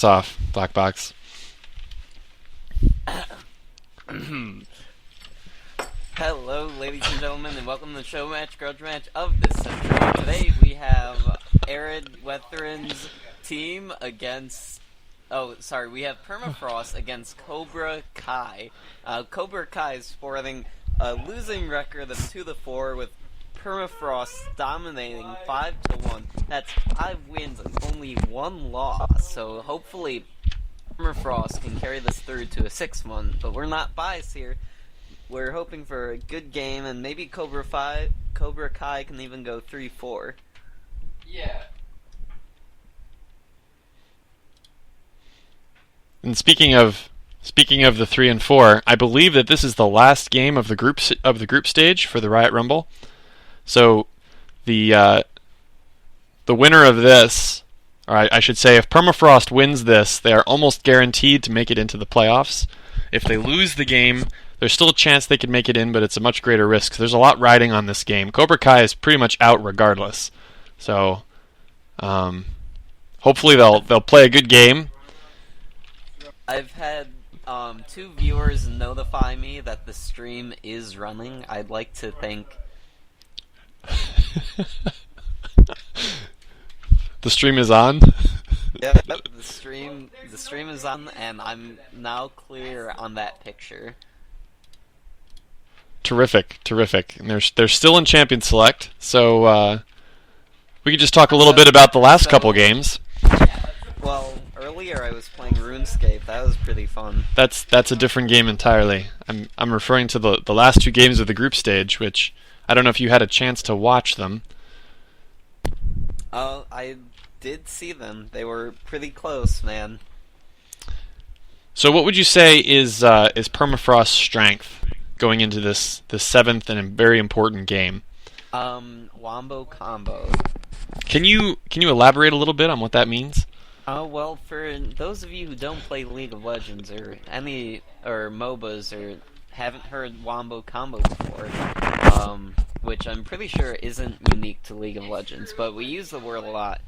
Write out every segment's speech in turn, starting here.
Off, BlackBox. Hello, ladies and gentlemen, and welcome to the show match, grudge match of this century. Today we have Ered Wethrin's team against... we have Permafrost against Cobra Kai. Cobra Kai is sporting a losing record of 2-4 with Permafrost dominating 5-1. That's 5 wins and only 1 loss. So hopefully Permafrost can carry this through to a 6-1. But we're not biased here. We're hoping for a good game, and maybe Cobra Kai can even go 3-4. Yeah. And speaking of the 3 and 4, I believe that this is the last game of the group stage for the Riot Rumble. So the winner of this, or I should say, if Permafrost wins this, they are almost guaranteed to make it into the playoffs. If they lose the game, there's still a chance they could make it in, but it's a much greater risk. There's a lot riding on this game. Cobra Kai is pretty much out regardless. So hopefully they'll play a good game. I've had 2 viewers notify me that the stream is running. I'd like to thank... The stream is on? Yep, the stream is on, and I'm now clear on that picture. Terrific. And they're still in Champion Select, so we could just talk a little bit about the last couple games. Well, earlier I was playing RuneScape. That was pretty fun. That's a different game entirely. I'm referring to the last 2 games of the group stage, which I don't know if you had a chance to watch them. Oh, I did see them. They were pretty close, man. So what would you say is Permafrost's strength going into this 7th and very important game? Wombo combo. Can you elaborate a little bit on what that means? Well, for those of you who don't play League of Legends or MOBAs or haven't heard Wombo combo before, which I'm pretty sure isn't unique to League of Legends, but we use the word a lot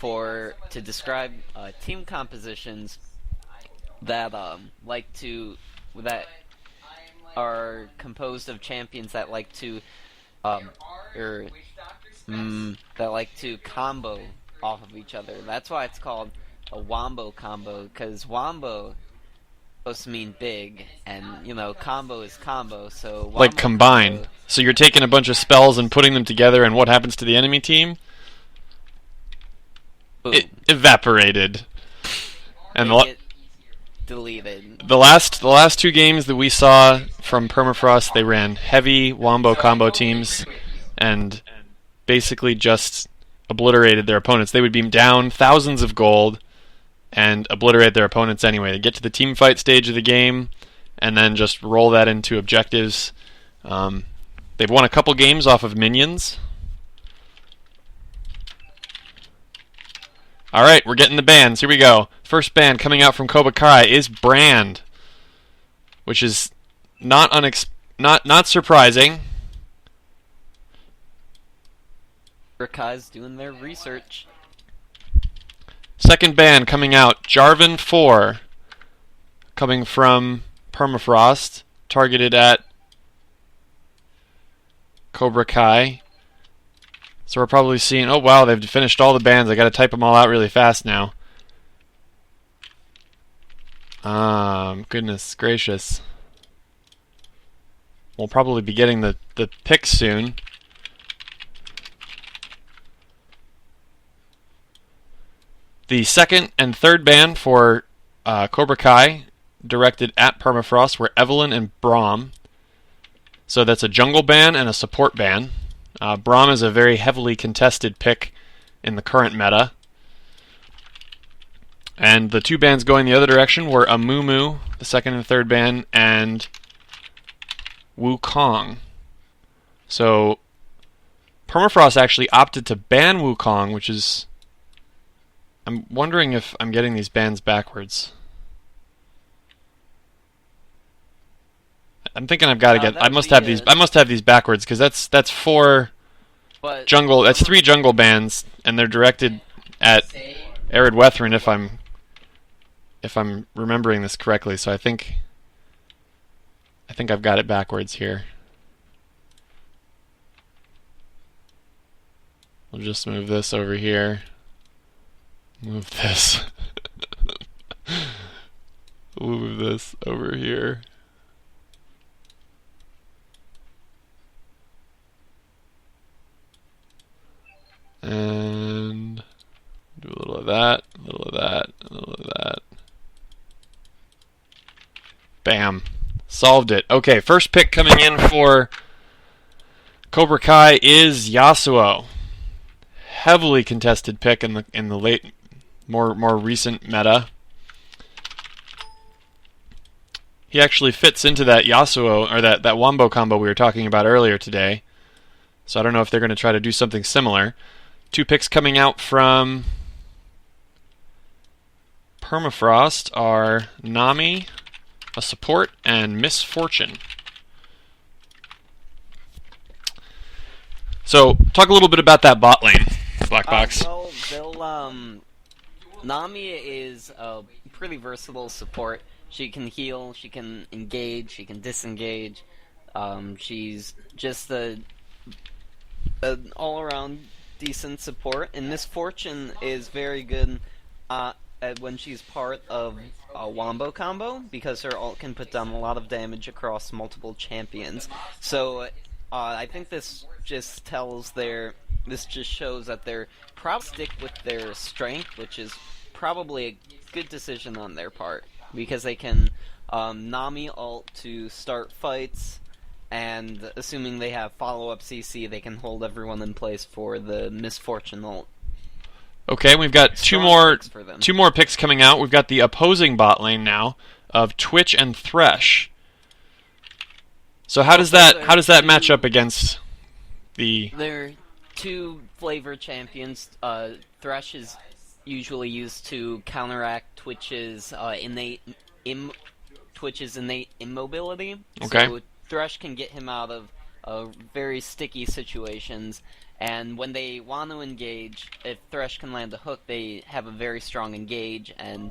to describe team compositions that that are composed of champions that like to combo off of each other. That's why it's called a wombo combo, because wombo supposed to mean big, and combo is combo, so like combine. Combo. So you're taking a bunch of spells and putting them together, and what happens to the enemy team? Boom. It evaporated. And deleted. The last 2 games that we saw from Permafrost, they ran heavy wombo combo teams and basically just obliterated their opponents. They would be down thousands of gold and obliterate their opponents anyway. They get to the team fight stage of the game and then just roll that into objectives. They've won a couple games off of minions. Alright, we're getting the bans. Here we go. First ban coming out from Cobra Kai is Brand, which is not surprising. Cobra Kai's doing their research. Second ban coming out, Jarvan 4, coming from Permafrost, targeted at Cobra Kai. So we're probably seeing, oh wow, they've finished all the bans. I gotta type them all out really fast now. Goodness gracious. We'll probably be getting the picks soon. The second and third ban for Cobra Kai, directed at Permafrost, were Evelynn and Braum. So that's a jungle ban and a support ban. Braum is a very heavily contested pick in the current meta. And the 2 bans going the other direction were Amumu, the second and third ban, and Wukong. So Permafrost actually opted to ban Wukong, which is... I'm wondering if I'm getting these bans backwards. I'm thinking I've got to get... I must have these backwards, because that's 4 jungle... That's 3 jungle bans, and they're directed at Ered Wethrin, if I'm if I'm remembering this correctly. So I think I've got it backwards here. We'll just move this over here. Move this. Move this over here. And do a little of that, a little of that, a little of that. Bam. Solved it. Okay, first pick coming in for Cobra Kai is Yasuo. Heavily contested pick in the late, more recent meta. He actually fits into that Yasuo, or that Wombo combo we were talking about earlier today. So I don't know if they're going to try to do something similar. 2 picks coming out from Permafrost are Nami, a support, and Misfortune. So talk a little bit about that bot lane, BlackBox. Nami is a pretty versatile support. She can heal, she can engage, she can disengage. She's just an all-around decent support. And Misfortune is very good when she's part of a Wombo combo, because her ult can put down a lot of damage across multiple champions. So I think this just shows that they're probably stick with their strength, which is probably a good decision on their part, because they can Nami ult to start fights, and assuming they have follow-up CC, they can hold everyone in place for the Misfortune ult. Okay, we've got two more picks coming out. We've got the opposing bot lane now of Twitch and Thresh. So how does that match up against the? They're 2 flavor champions. Thresh is usually used to counteract Twitch's innate immobility. Okay. So Thresh can get him out of very sticky situations. And when they want to engage, if Thresh can land a hook, they have a very strong engage, and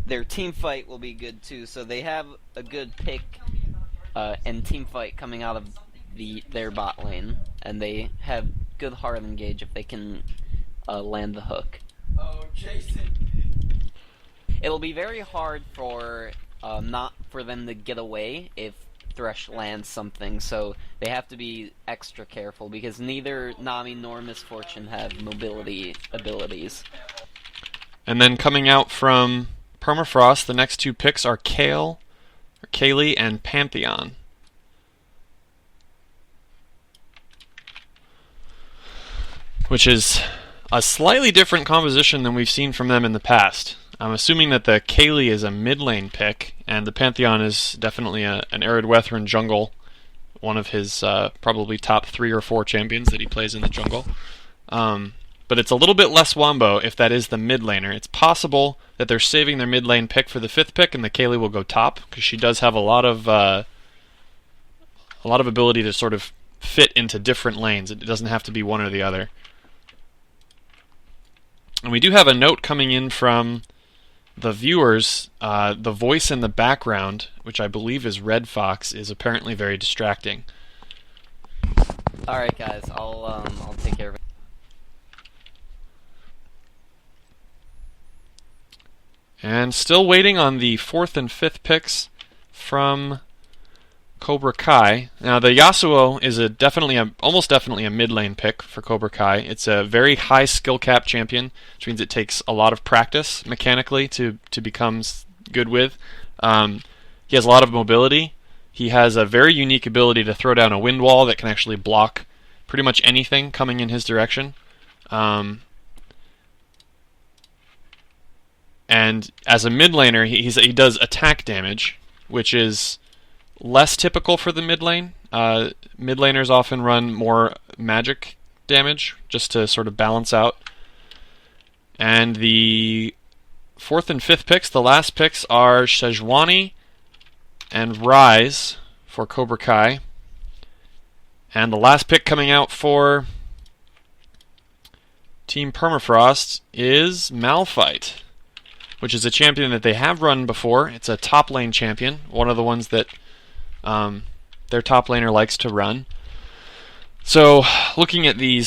their team fight will be good too. So they have a good pick and team fight coming out of their bot lane, and they have good hard engage if they can land the hook. Oh, Jason! It'll be very hard for not for them to get away if Thresh lands something, so they have to be extra careful, because neither Nami nor Misfortune have mobility abilities. And then coming out from Permafrost, the next 2 picks are Kaylee and Pantheon. Which is a slightly different composition than we've seen from them in the past. I'm assuming that the Kaylee is a mid lane pick, and the Pantheon is definitely an Ered Wethrin jungle, one of his probably top 3 or 4 champions that he plays in the jungle. But it's a little bit less Wombo if that is the mid laner. It's possible that they're saving their mid lane pick for the 5th pick, and the Kaylee will go top, because she does have a lot of ability to sort of fit into different lanes. It doesn't have to be one or the other. And we do have a note coming in from the viewers. The voice in the background, which I believe is Red Fox, is apparently very distracting. Alright guys, I'll take care of it. And still waiting on the 4th and 5th picks from Cobra Kai. Now the Yasuo is almost definitely a mid lane pick for Cobra Kai. It's a very high skill cap champion, which means it takes a lot of practice mechanically to become good with. He has a lot of mobility. He has a very unique ability to throw down a wind wall that can actually block pretty much anything coming in his direction. And as a mid laner, he does attack damage, which is less typical for the mid lane. Mid laners often run more magic damage just to sort of balance out. And the 4th and 5th picks, the last picks, are Sejuani and Rise for Cobra Kai. And the last pick coming out for Team Permafrost is Malphite. which is a champion that they have run before. It's a top lane champion, one of the ones that their top laner likes to run. So, looking at the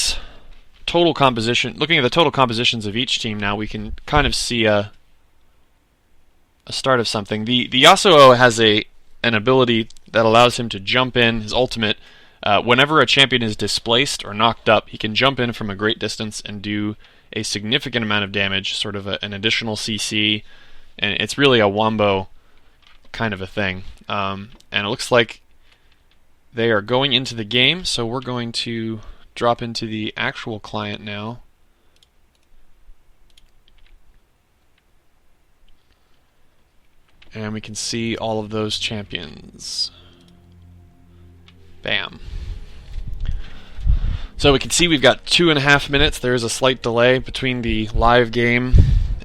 total compositions of each team now, we can kind of see a start of something. The Yasuo has an ability that allows him to jump in, his ultimate. Whenever a champion is displaced or knocked up, he can jump in from a great distance and do a significant amount of damage, sort of an additional CC, and it's really a wombo kind of a thing. And it looks like they are going into the game, so we're going to drop into the actual client now. And we can see all of those champions. Bam. So we can see we've got 2.5 minutes. There is a slight delay between the live game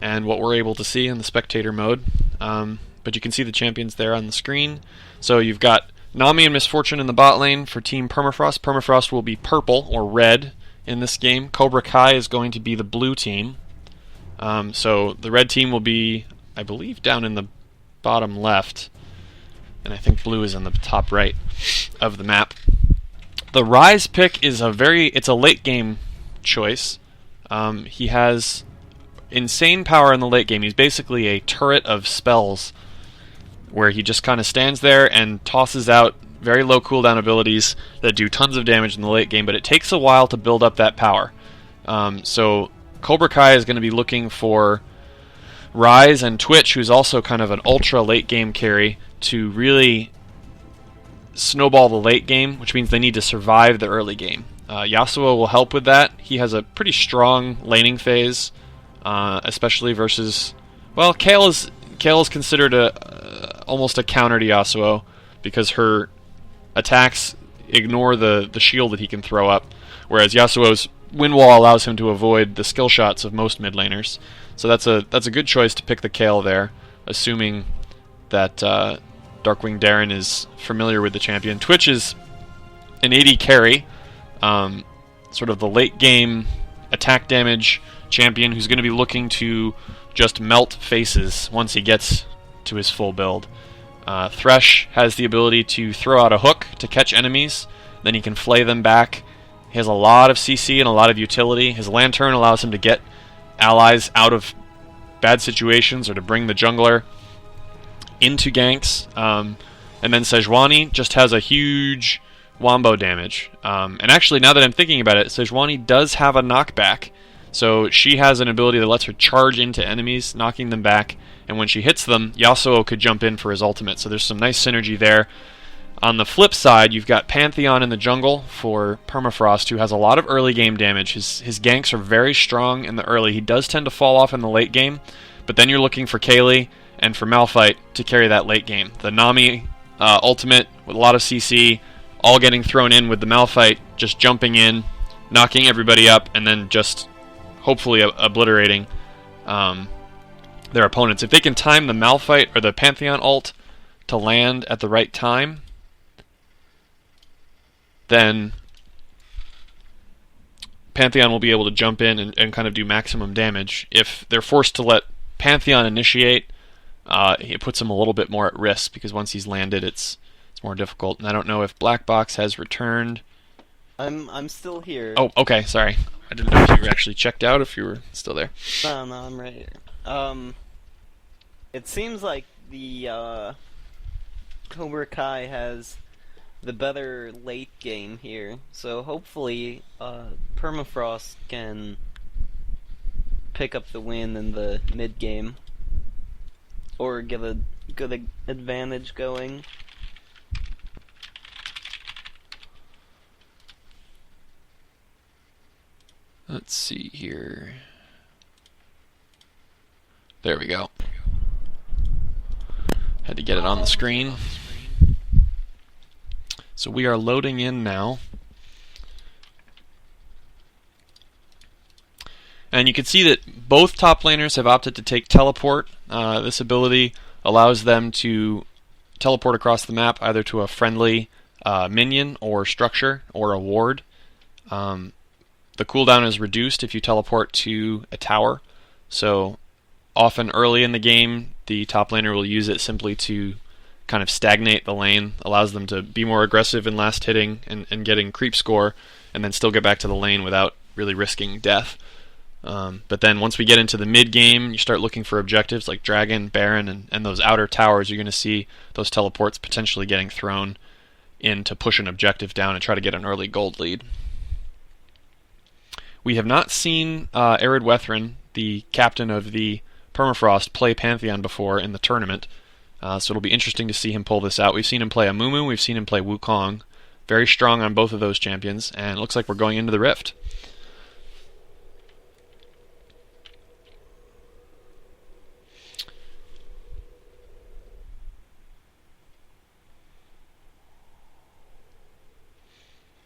and what we're able to see in the spectator mode. But you can see the champions there on the screen. So you've got Nami and Misfortune in the bot lane for Team Permafrost. Permafrost will be purple or red in this game. Cobra Kai is going to be the blue team. So the red team will be, I believe, down in the bottom left. And I think blue is in the top right of the map. The Ryze pick is it's a late game choice. He has insane power in the late game. He's basically a turret of spells where he just kind of stands there and tosses out very low cooldown abilities that do tons of damage in the late game, but it takes a while to build up that power. So Cobra Kai is going to be looking for Ryze and Twitch, who's also kind of an ultra late game carry, to really snowball the late game, which means they need to survive the early game. Yasuo will help with that. He has a pretty strong laning phase, especially versus... Well, Kayle is considered almost a counter to Yasuo, because her attacks ignore the shield that he can throw up, whereas Yasuo's wind wall allows him to avoid the skill shots of most mid laners. So that's a good choice to pick the Kayle there, assuming that Darkwing Darren is familiar with the champion. Twitch is an AD carry, sort of the late game attack damage champion who's going to be looking to just melt faces once he gets to his full build. Thresh has the ability to throw out a hook to catch enemies, then he can flay them back. He has a lot of CC and a lot of utility. His Lantern allows him to get allies out of bad situations or to bring the jungler into ganks. And then Sejuani just has a huge wombo damage. And actually, now that I'm thinking about it, Sejuani does have a knockback. So she has an ability that lets her charge into enemies, knocking them back. And when she hits them, Yasuo could jump in for his ultimate. So there's some nice synergy there. On the flip side, you've got Pantheon in the jungle for Permafrost, who has a lot of early game damage. His ganks are very strong in the early. He does tend to fall off in the late game, but then you're looking for Kaylee and for Malphite to carry that late game. The Nami ultimate with a lot of CC, all getting thrown in with the Malphite just jumping in, knocking everybody up, and then just hopefully obliterating their opponents. If they can time the Malphite or the Pantheon ult to land at the right time, then Pantheon will be able to jump in and kind of do maximum damage. If they're forced to let Pantheon initiate, it puts him a little bit more at risk, because once he's landed, it's more difficult. And I don't know if BlackBox has returned. I'm still here. Oh, okay, sorry. I didn't know if you were actually checked out, if you were still there. No, I'm right here. It seems like the Cobra Kai has the better late game here, so hopefully Permafrost can pick up the win in the mid game, or get a good advantage going. Let's see here. There we go. Had to get it on the screen. So we are loading in now. And you can see that both top laners have opted to take teleport. This ability allows them to teleport across the map either to a friendly minion or structure or a ward. The cooldown is reduced if you teleport to a tower. So often early in the game, the top laner will use it simply to kind of stagnate the lane, allows them to be more aggressive in last hitting and getting creep score, and then still get back to the lane without really risking death. But then once we get into the mid game, you start looking for objectives like Dragon, Baron, and those outer towers. You're going to see those teleports potentially getting thrown in to push an objective down and try to get an early gold lead. We have not seen Ered Wethrin, the captain of the Permafrost, play Pantheon before in the tournament, so it'll be interesting to see him pull this out. We've seen him play Amumu, we've seen him play Wukong. Very strong on both of those champions, and it looks like we're going into the Rift.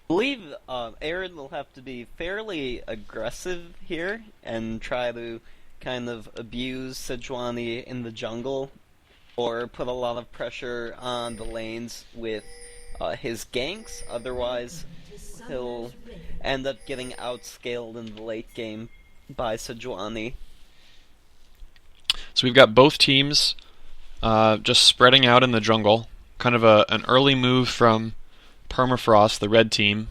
I believe Ered will have to be fairly aggressive here and try to kind of abuse Sejuani in the jungle, or put a lot of pressure on the lanes with his ganks. Otherwise, he'll end up getting outscaled in the late game by Sejuani. So we've got both teams just spreading out in the jungle. Kind of an early move from Permafrost, the red team.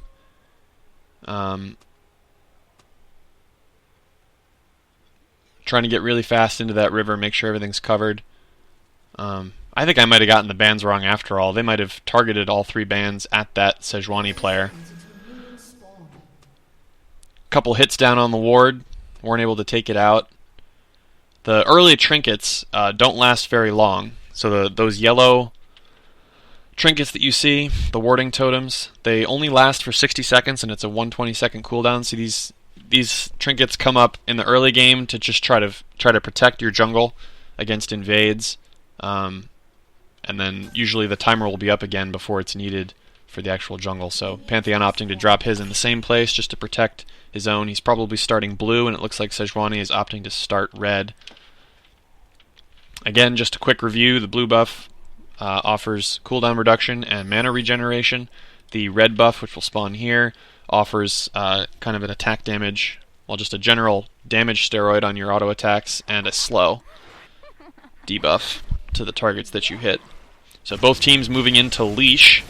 Trying to get really fast into that river, make sure everything's covered. I think I might have gotten the bans wrong after all. They might have targeted all 3 bans at that Sejuani player. Couple hits down on the ward, weren't able to take it out. The early trinkets don't last very long, so those yellow trinkets that you see, the warding totems, they only last for 60 seconds, and it's a 120-second cooldown. So these trinkets come up in the early game to just try to protect your jungle against invades, and then usually the timer will be up again before it's needed for the actual jungle. So Pantheon opting to drop his in the same place just to protect his own. He's probably starting blue, and it looks like Sejuani is opting to start red. Again, just a quick review, the blue buff offers cooldown reduction and mana regeneration. The red buff, which will spawn here, offers kind of an attack damage, well, just a general damage steroid on your auto attacks, and a slow debuff to the targets that you hit. So both teams moving into leash.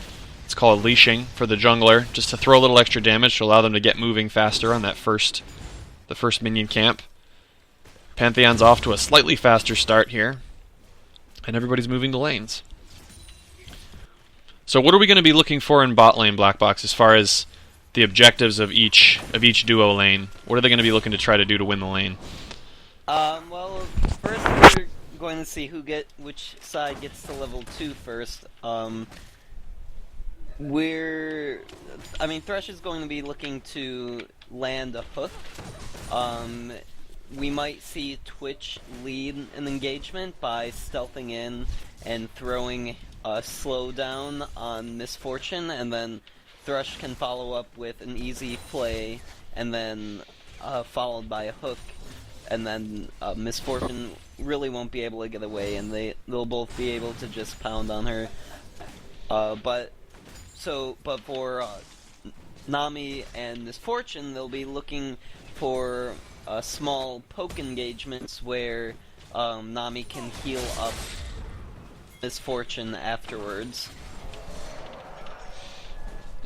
It's called leashing for the jungler, just to throw a little extra damage to allow them to get moving faster on the first minion camp. Pantheon's off to a slightly faster start here, and everybody's moving to lanes. So what are we going to be looking for in bot lane, BlackBox, as far as the objectives of each duo lane? What are they going to be looking to try to do to win the lane? Well, first we're going to see which side gets to level 2 first. Thresh is going to be looking to land a hook. We might see Twitch lead an engagement by stealthing in and throwing a slowdown on Misfortune, and then Thresh can follow up with an easy play, and then followed by a hook, and then Misfortune really won't be able to get away, and they'll both be able to just pound on her. But for Nami and Misfortune, they'll be looking for small poke engagements where Nami can heal up Misfortune afterwards.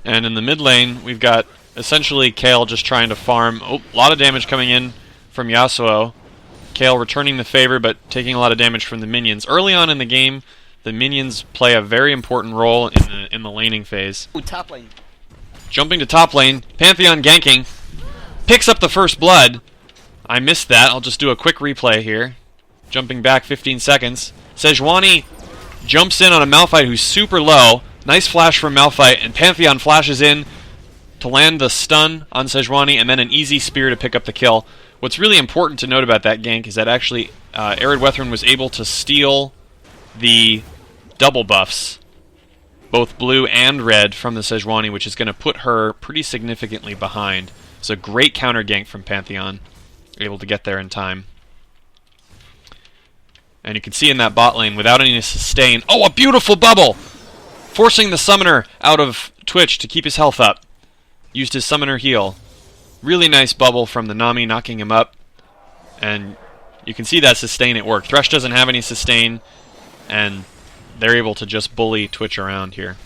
And in the mid lane, we've got essentially Kayle just trying to farm. A lot of damage coming in from Yasuo. Kayle returning the favor, but taking a lot of damage from the minions. Early on in the game, the minions play a very important role in the laning phase. Ooh, top lane. Jumping to top lane, Pantheon ganking. Picks up the first blood. I missed that. I'll just do a quick replay here. Jumping back 15 seconds. Sejuani jumps in on a Malphite who's super low. Nice flash from Malphite, and Pantheon flashes in to land the stun on Sejuani, and then an easy spear to pick up the kill. What's really important to note about that gank is that actually Ered Wethrin was able to steal the double buffs, both blue and red, from the Sejuani, which is going to put her pretty significantly behind. It's a great counter gank from Pantheon, able to get there in time. And you can see in that bot lane, without any sustain, oh, a beautiful bubble! Forcing the summoner out of Twitch to keep his health up. Used his summoner heal. Really nice bubble from the Nami, knocking him up. And You can see that sustain at work. Thresh doesn't have any sustain, and they're able to just bully Twitch around here.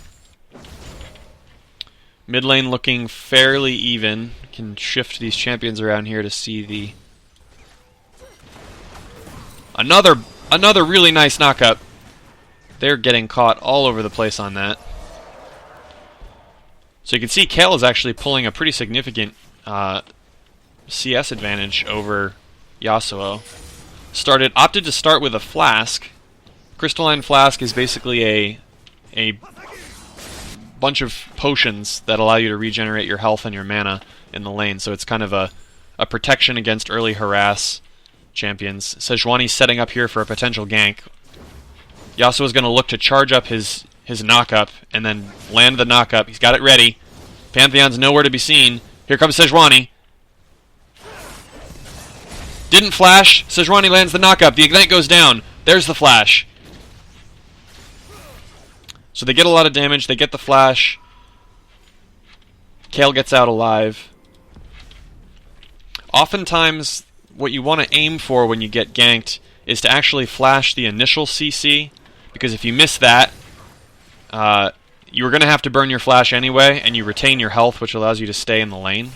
Mid lane looking fairly even. Can shift these champions around here to see the... Another really nice knockup. They're getting caught all over the place on that. So you can see Kayle is actually pulling a pretty significant CS advantage over Yasuo. Opted to start with a flask. Crystalline Flask is basically a bunch of potions that allow you to regenerate your health and your mana in the lane. So it's kind of a protection against early harass champions. Sejuani's setting up here for a potential gank. Yasuo's going to look to charge up his knock-up and then land the knock-up. He's got it ready. Pantheon's nowhere to be seen. Here comes Sejuani. Didn't flash. Sejuani lands the knock-up. The Ignite goes down. There's the flash. So they get a lot of damage. They get the flash. Kayle gets out alive. Oftentimes, what you want to aim for when you get ganked is to actually flash the initial CC, because if you miss that, you're going to have to burn your flash anyway, and you retain your health, which allows you to stay in the lane,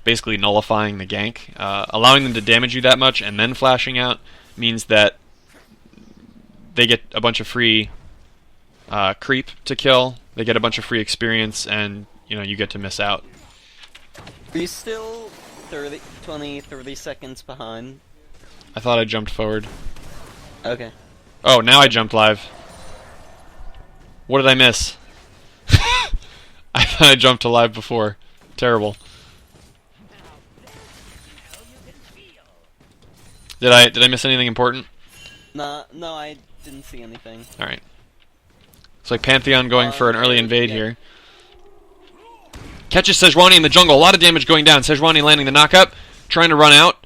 basically nullifying the gank. Allowing them to damage you that much and then flashing out means that they get a bunch of free creep to kill, they get a bunch of free experience, and you get to miss out. Are you still 30 seconds behind? I thought I jumped forward. Okay. Oh, now I jumped live. What did I miss? I thought I jumped to live before. Terrible. Did I miss anything important? No, I didn't see anything. Alright. It's like Pantheon going for an early invade here. Catches Sejuani in the jungle. A lot of damage going down. Sejuani landing the knockup. Trying to run out.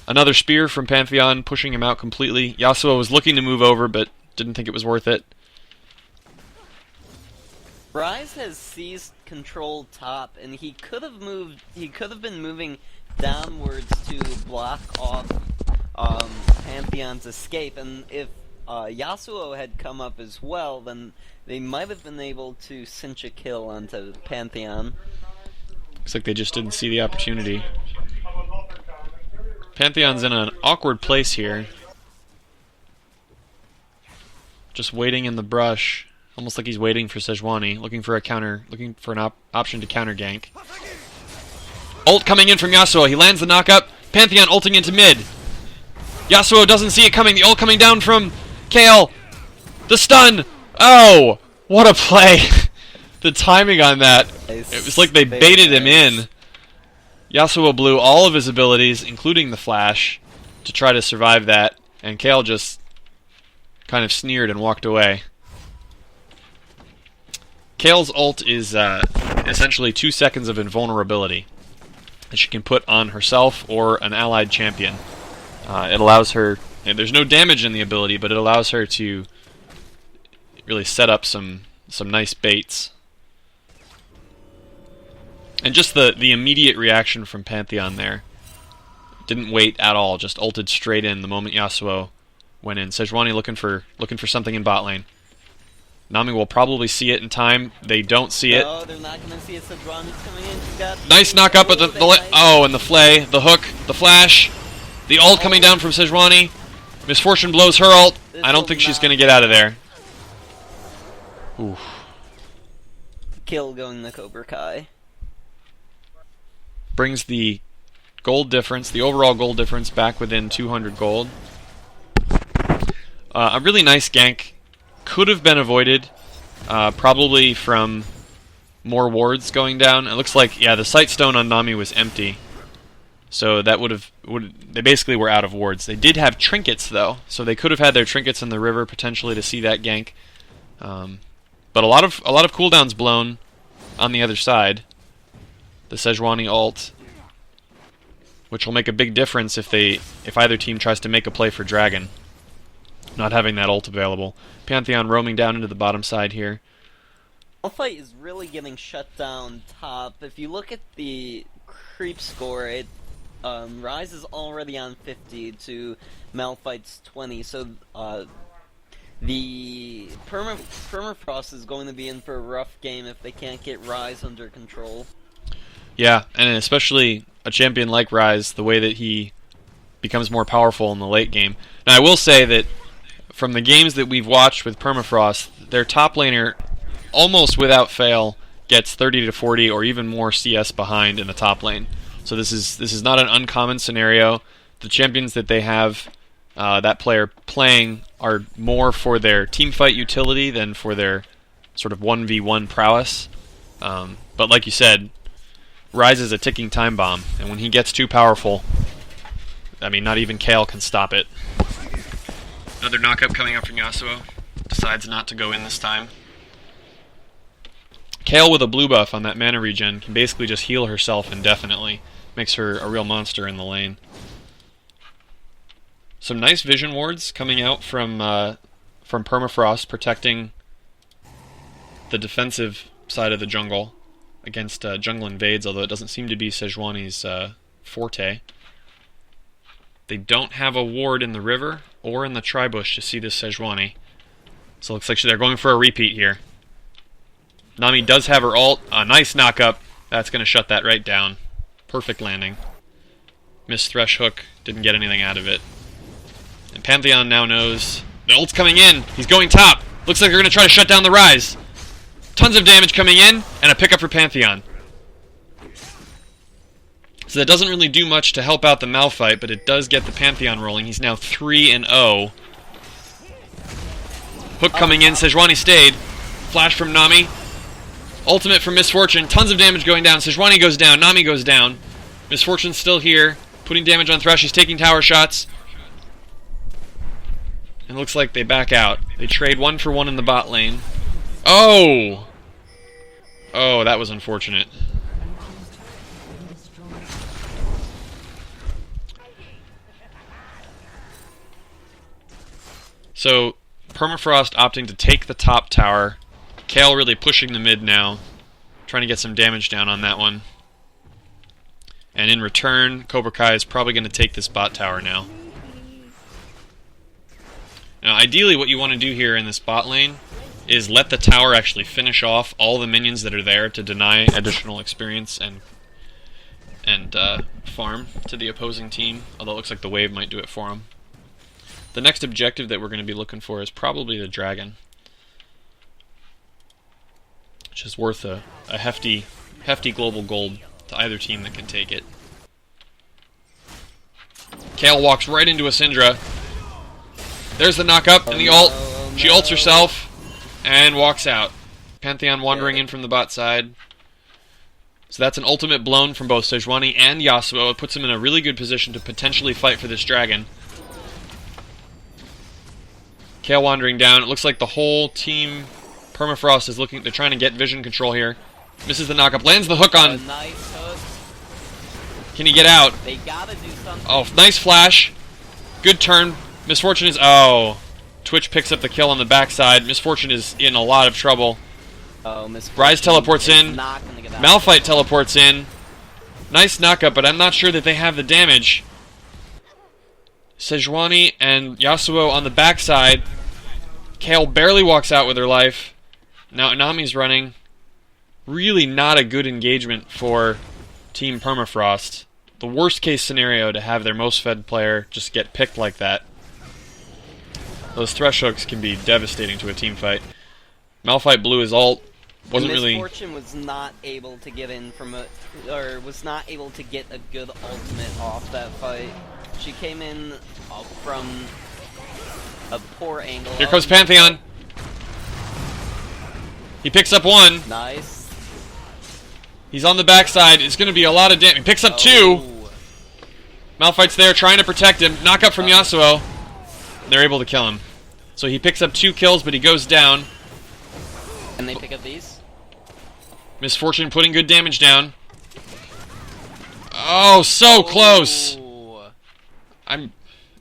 Another spear from Pantheon, pushing him out completely. Yasuo was looking to move over, but didn't think it was worth it. Ryze has seized control top, and he could have moved. He could have been moving downwards to block off Pantheon's escape. And if Yasuo had come up as well, then they might have been able to cinch a kill onto Pantheon. Looks like they just didn't see the opportunity. Pantheon's in an awkward place here. Just waiting in the brush. Almost like he's waiting for Sejuani, looking for an option to counter gank. Ult coming in from Yasuo. He lands the knockup. Pantheon ulting into mid. Yasuo doesn't see it coming. The ult coming down from Kayle. The stun. Oh, what a play. The timing on that. It was like they baited him in. Yasuo blew all of his abilities, including the flash, to try to survive that, and Kayle just kind of sneered and walked away. Kayle's ult is essentially 2 seconds of invulnerability that she can put on herself or an allied champion. It allows her, and there's no damage in the ability, but it allows her to really set up some nice baits. And just the immediate reaction from Pantheon there. Didn't wait at all, just ulted straight in the moment Yasuo went in. Sejuani looking for something in bot lane. Nami will probably see it in time. They don't see it. No, they're not going to see it. Sejuani's coming in. She's got nice knock up at the and the flay, the hook, the flash, the ult coming down from Sejuani. Misfortune blows her ult. I don't think she's going to get out of there. Oof. Kill going the Cobra Kai. Brings the gold difference, the overall gold difference, back within 200 gold. A really nice gank. Could have been avoided, probably from more wards going down. It looks like, yeah, the sight stone on Nami was empty. So that they basically were out of wards. They did have trinkets, though, so they could have had their trinkets in the river, potentially, to see that gank. But a lot of cooldowns blown on the other side. The Sejuani ult, which will make a big difference if either team tries to make a play for Dragon, not having that ult available. Pantheon roaming down into the bottom side here. Malphite is really getting shut down top. If you look at the creep score, Rise is already on 50 to Malphite's 20, so the Permafrost is going to be in for a rough game if they can't get Rise under control. Yeah, and especially a champion like Rise, the way that he becomes more powerful in the late game. Now, I will say that from the games that we've watched with Permafrost, their top laner, almost without fail, gets 30 to 40 or even more CS behind in the top lane. So this is not an uncommon scenario. The champions that they have that player playing are more for their teamfight utility than for their sort of 1v1 prowess. But like you said, Rise is a ticking time bomb, and when he gets too powerful, I mean, not even Kayle can stop it. Another knockup coming up from Yasuo. Decides not to go in this time. Kayle with a blue buff on that mana regen can basically just heal herself indefinitely. Makes her a real monster in the lane. Some nice vision wards coming out from Permafrost, protecting the defensive side of the jungle against jungle invades, although it doesn't seem to be Sejuani's forte. They don't have a ward in the river or in the tri-bush to see this Sejuani. So it looks like they're going for a repeat here. Nami does have her ult. A nice knock-up. That's going to shut that right down. Perfect landing. Missed Thresh Hook. Didn't get anything out of it. And Pantheon now knows the ult's coming in. He's going top. Looks like they're going to try to shut down the Rise. Tons of damage coming in, and a pickup for Pantheon. So that doesn't really do much to help out the Malphite, but it does get the Pantheon rolling. He's now 3-0. Hook coming in. Sejuani stayed. Flash from Nami. Ultimate from Misfortune. Tons of damage going down. Sejuani goes down. Nami goes down. Misfortune's still here. Putting damage on Thresh. He's taking tower shots. And it looks like they back out. They trade 1 for 1 in the bot lane. Oh! Oh, that was unfortunate. So, Permafrost opting to take the top tower. Kayle really pushing the mid now. Trying to get some damage down on that one. And in return, Cobra Kai is probably going to take this bot tower now. Now, ideally what you want to do here in this bot lane is let the tower actually finish off all the minions that are there to deny additional experience and farm to the opposing team, although it looks like the wave might do it for them. The next objective that we're going to be looking for is probably the dragon, which is worth a hefty global gold to either team that can take it. Kayle walks right into a Syndra. There's the knock-up and the ult. She ults herself and walks out. Pantheon wandering in from the bot side. So that's an ultimate blown from both Sejuani and Yasuo. It puts them in a really good position to potentially fight for this dragon. Kayle wandering down. It looks like the whole team Permafrost is looking. They're trying to get vision control here. Misses the knockup. Lands the hook on. Nice hook. Can he get out? They gotta do something. Oh, nice flash. Good turn. Misfortune is... Oh. Twitch picks up the kill on the backside. Misfortune is in a lot of trouble. Oh, Misfortune. Rise teleports in. Not gonna get out. Malphite teleports in. Nice knockup, but I'm not sure that they have the damage. Sejuani and Yasuo on the backside. Kayle barely walks out with her life. Now Nami's running. Really not a good engagement for Team Permafrost. The worst case scenario to have their most fed player just get picked like that. Those Thresh hooks can be devastating to a team fight. Malphite blew his ult. Wasn't really... Misfortune was not able to get in from a... or was not able to get a good ultimate off that fight. She came in from a poor angle. Here comes Pantheon. He picks up one. Nice. He's on the backside. It's going to be a lot of damage. He picks up two. Malphite's there trying to protect him. Knock up from Yasuo. They're able to kill him. So he picks up 2 kills, but he goes down. Can they pick up these? Misfortune putting good damage down. Oh, so close. I'm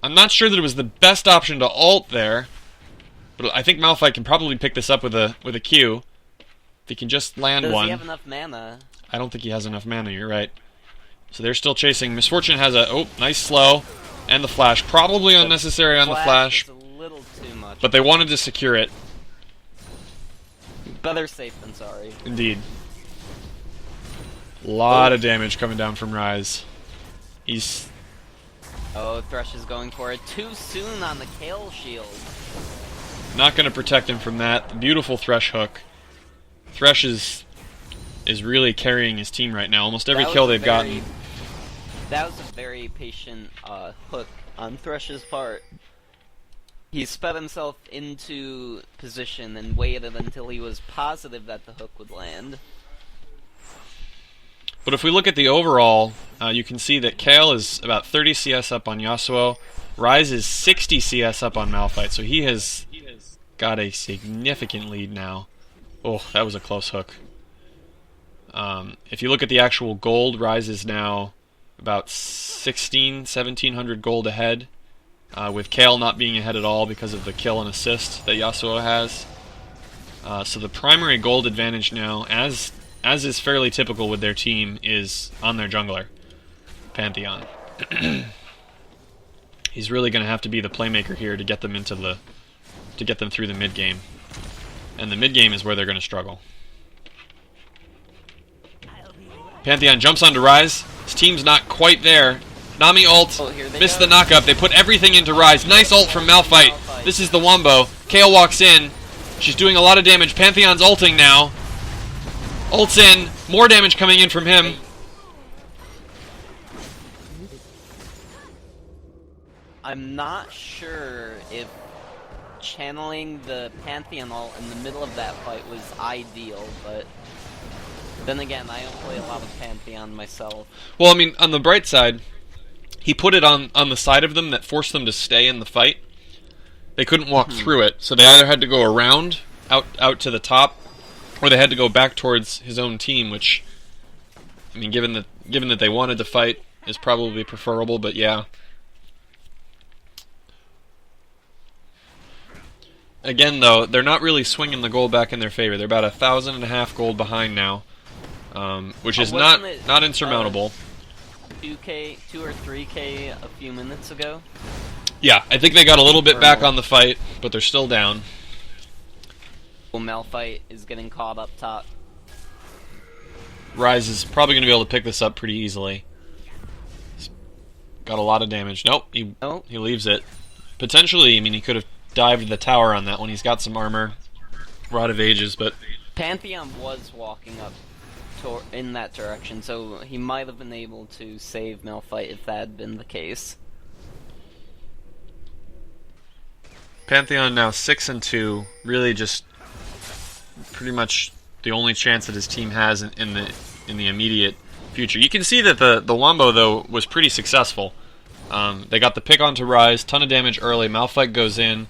not sure that it was the best option to ult there, but I think Malphite can probably pick this up with a Q. If he can just land one. Does he have enough mana? I don't think he has enough mana, you're right. So they're still chasing. Misfortune has a nice slow, and the flash. Probably unnecessary on the flash, is a little too much. but they wanted to secure it. Better safe than sorry. Indeed. A lot of damage coming down from Rise. He's... Oh, Thresh is going for it too soon on the Kale shield. not going to protect him from that. Beautiful Thresh hook. Thresh is really carrying his team right now. Almost every kill they've gotten. That was a very patient hook on Thresh's part. He sped himself into position and waited until he was positive that the hook would land. But if we look at the overall, you can see that Kale is about 30 CS up on Yasuo. Rise is 60 CS up on Malphite, so he has got a significant lead now. Oh, that was a close hook. If you look at the actual gold, Rise is now about 1700 gold ahead, with Kale not being ahead at all because of the kill and assist that Yasuo has. So the primary gold advantage now, as is fairly typical with their team, is on their jungler, Pantheon. He's really going to have to be the playmaker here to get them through the mid game, and the mid game is where they're going to struggle. Pantheon jumps onto Rise. His team's not quite there. Nami ult, missed the knockup. They put everything into Rise. Nice ult from Malphite. This is the Wombo. Kale walks in. She's doing a lot of damage. Pantheon's ulting now. Ults in. More damage coming in from him. I'm not sure if channeling the Pantheon ult in the middle of that fight was ideal, but then again, I don't play a lot of Pantheon myself. Well, I mean, on the bright side, he put it on the side of them that forced them to stay in the fight. They couldn't walk through it, so they either had to go around, out to the top, or they had to go back towards his own team, which, I mean, given that they wanted to fight, is probably preferable, but yeah. Again, though, they're not really swinging the gold back in their favor. They're about 1,500 gold behind now, which is not insurmountable. 2K, 2 or 3K a few minutes ago. Yeah, I think they got a little bit back on the fight, but they're still down. Well, Malphite is getting caught up top. Rise is probably going to be able to pick this up pretty easily. He's got a lot of damage. Nope, he leaves it. Potentially, I mean, he could have dived the tower on that one. He's got some armor, Rod of Ages, but Pantheon was walking up in that direction, so he might have been able to save Malphite if that had been the case. Pantheon now 6-2, really just pretty much the only chance that his team has in the immediate future. You can see that the Wombo, though, was pretty successful. They got the pick onto Rise, ton of damage early. Malphite goes in.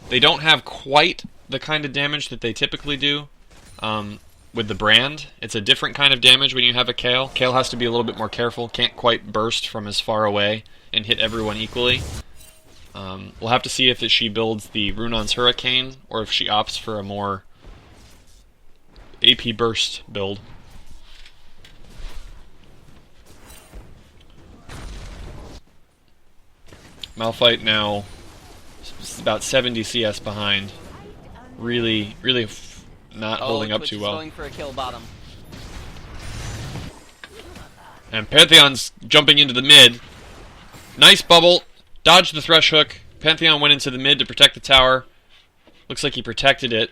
They don't have quite the kind of damage that they typically do with the brand. It's a different kind of damage when you have a Kale. Kale has to be a little bit more careful. Can't quite burst from as far away and hit everyone equally. We'll have to see if she builds the Runon's Hurricane or if she opts for a more AP burst build. Malphite now about 70 CS behind. Really not holding up too well. Going for a kill bottom. And Pantheon's jumping into the mid. Nice bubble. Dodged the Thresh hook. Pantheon went into the mid to protect the tower. Looks like he protected it.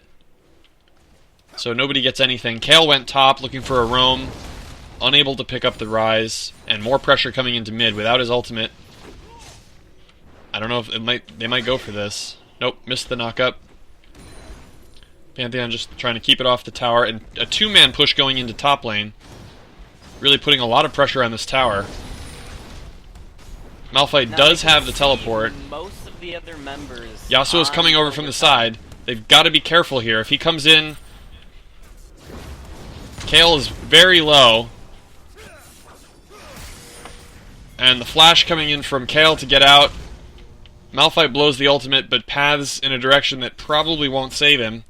So nobody gets anything. Kale went top looking for a roam. Unable to pick up the Rise. And more pressure coming into mid without his ultimate. I don't know if they might go for this. Nope, missed the knockup. Pantheon just trying to keep it off the tower, and a two-man push going into top lane. Really putting a lot of pressure on this tower. Malphite does have the teleport. Most of the other members. Yasuo's coming over from the side. They've got to be careful here. If he comes in, Kale is very low. And the flash coming in from Kale to get out. Malphite blows the ultimate, but paths in a direction that probably won't save him.